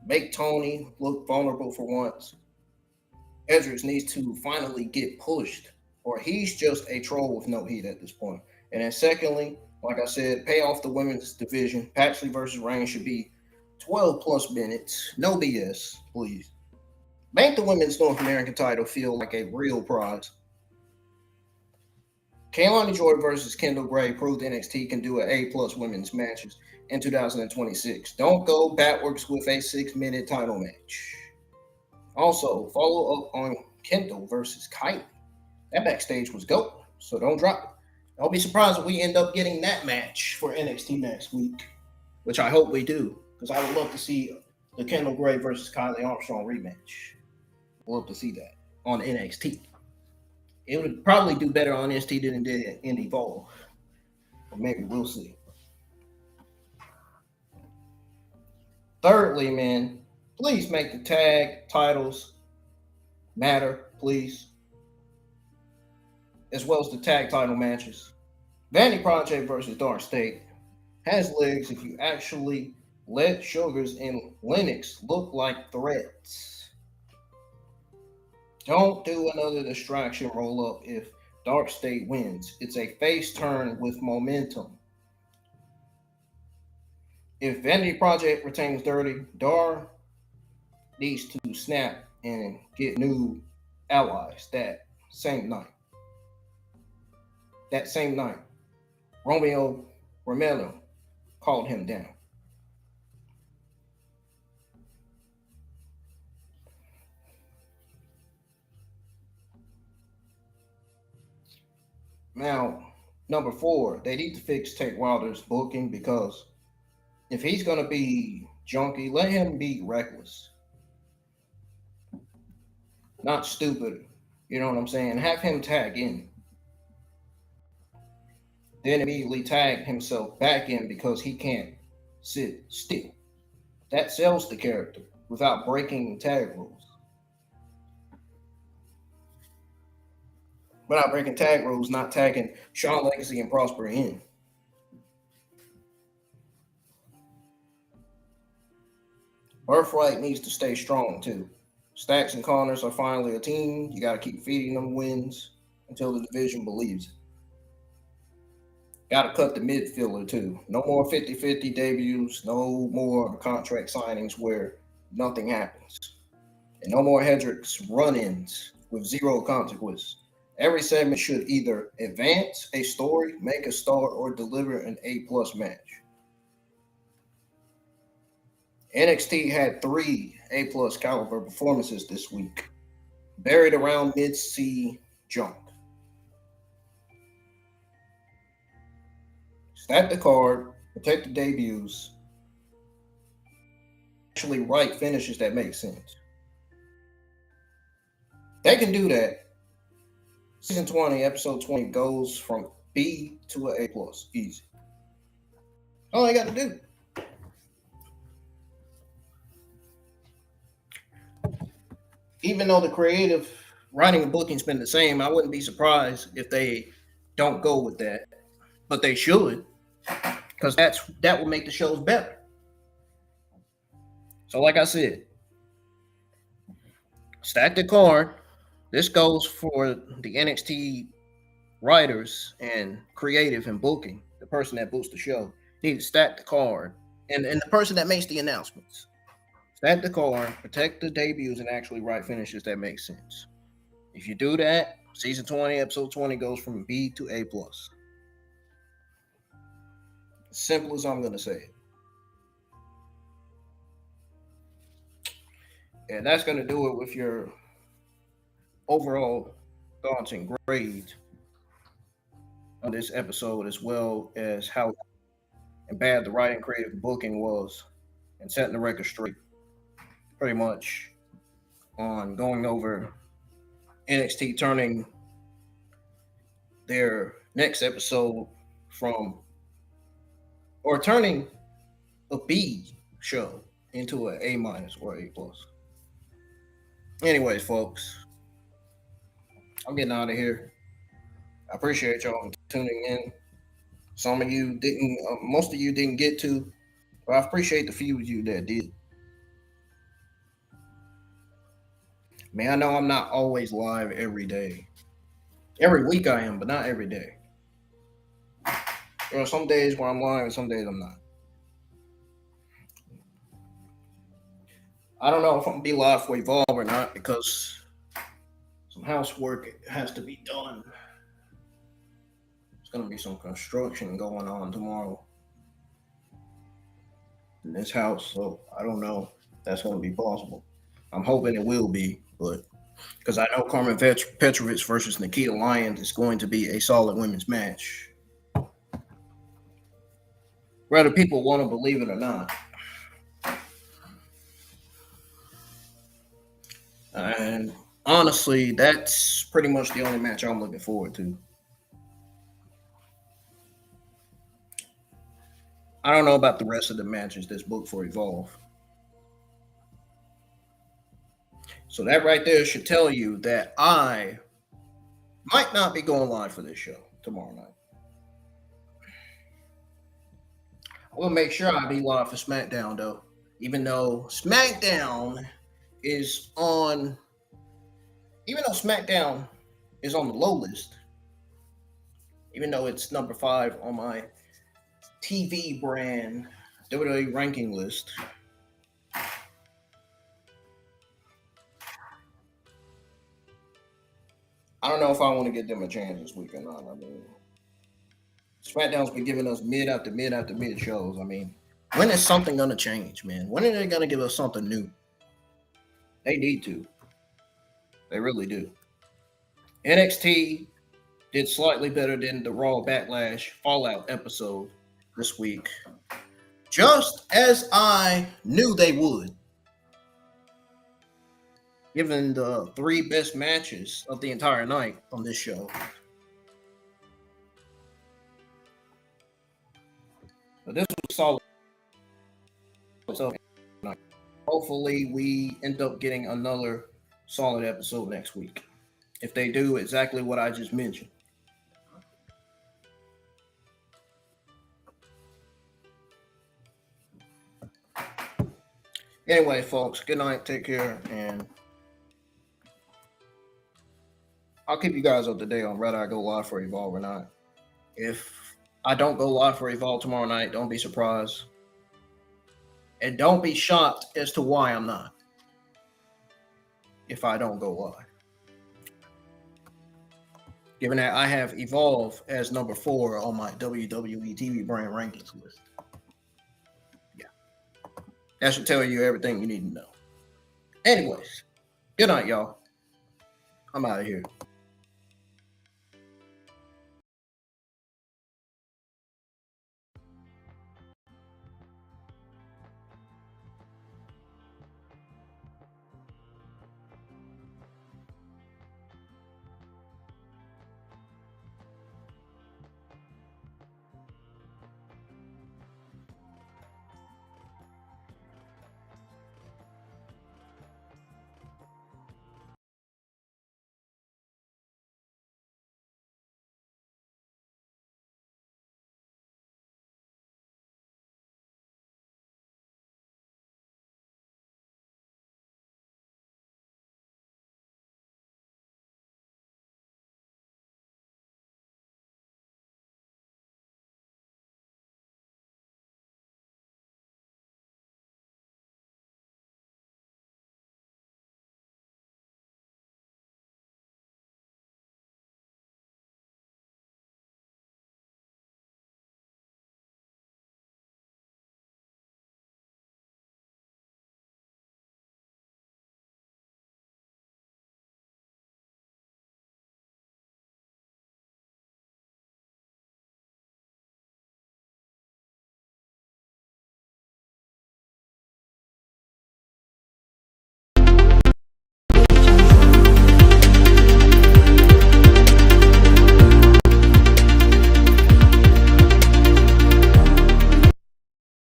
make Tony look vulnerable for once. Hendricks needs to finally get pushed, or he's just a troll with no heat at this point. And then, secondly, like I said, pay off the women's division. Paxley versus Rain should be 12 plus minutes. No BS, please. Make the women's North American title feel like a real prize. Kelani Jordan versus Kendal Grey proved NXT can do an A+ women's matches in 2026. Don't go backwards with a 6-minute title match. Also, follow up on Kendal versus Kylie. That backstage was gold, so don't drop it. Don't be surprised if we end up getting that match for NXT next week, which I hope we do, because I would love to see the Kendal Grey versus Kylie Armstrong rematch. Love to see that on NXT. It would probably do better on NXT than it did in Evolve. Or maybe we'll see. Thirdly, man, please make the tag titles matter, please. As well as the tag title matches. Vanity Project versus Dark State has legs if you actually let Sugars and Lennox look like threats. Don't do another distraction roll up if Dark State wins. It's a face turn with momentum. If Vanity Project retains Dirty, Dar needs to snap and get new allies that same night. That same night, Romeo Romero called him down. Now, number 4, they need to fix Tate Wilder's booking, because if he's going to be junky, let him be reckless. Not stupid. You know what I'm saying? Have him tag in. Then immediately tag himself back in because he can't sit still. That sells the character without breaking tag rules. Without breaking tag rules, not tagging Shawn Legacy and Prosper in. Birthright needs to stay strong too. Stacks and Connors are finally a team. You got to keep feeding them wins until the division believes it. Got to cut the midfielder too. No more 50-50 debuts. No more contract signings where nothing happens. And no more Hendricks run-ins with zero consequence. Every segment should either advance a story, make a star, or deliver an A+ match. NXT had 3 A+ caliber performances this week, buried around mid-C junk. Stack the card, protect the debuts, actually write finishes that make sense. They can do that. Season 20, episode 20 goes from B to an A+. Easy. All they got to do. Even though the creative writing and booking's been the same, I wouldn't be surprised if they don't go with that. But they should, because that will make the shows better. So like I said, stack the card. This goes for the NXT writers and creative and booking. The person that books the show needs to stack the card. And the person that makes the announcements. Stack the card, protect the debuts, and actually write finishes that make sense. If you do that, season 20, episode 20 goes from B to A+. Simple as I'm going to say it. And that's going to do it with your overall thoughts and grades on this episode, as well as how bad the writing, creative, booking was, and setting the record straight. Pretty much on going over NXT turning their next episode turning a B show into an A minus or A plus. Anyways, folks, I'm getting out of here. I appreciate y'all tuning in. Some of you didn't, most of you didn't get to, but I appreciate the few of you that did. Man, I know I'm not always live every day. Every week I am, but not every day. There are some days where I'm live and some days I'm not. I don't know if I'm gonna be live for Evolve or not because some housework has to be done. There's gonna be some construction going on tomorrow in this house, so I don't know if that's gonna be possible. I'm hoping it will be, but because I know Carmen Petrovich versus Nikkita Lyons is going to be a solid women's match. Whether people want to believe it or not. And honestly, that's pretty much the only match I'm looking forward to. I don't know about the rest of the matches that's booked for Evolve. So that right there should tell you that I might not be going live for this show tomorrow night. I will make sure I be live for SmackDown though, even though SmackDown is on. Even though SmackDown is on the low list, even though it's number 5 on my TV brand WWE ranking list. I don't know if I want to give them a chance this week or not. I mean, SmackDown's been giving us mid after mid after mid shows. I mean, when is something going to change, man? When are they going to give us something new? They need to. They really do. NXT did slightly better than the Raw Backlash Fallout episode this week, just as I knew they would. Given the 3 best matches of the entire night on this show. But this was solid. So hopefully we end up getting another solid episode next week. If they do exactly what I just mentioned. Anyway, folks, good night, take care, and I'll keep you guys up to date on whether I go live for Evolve or not. If I don't go live for Evolve tomorrow night, don't be surprised. And don't be shocked as to why I'm not. If I don't go live. Given that I have Evolve as number 4 on my WWE TV brand rankings list. Yeah. That should tell you everything you need to know. Anyways, good night, y'all. I'm out of here.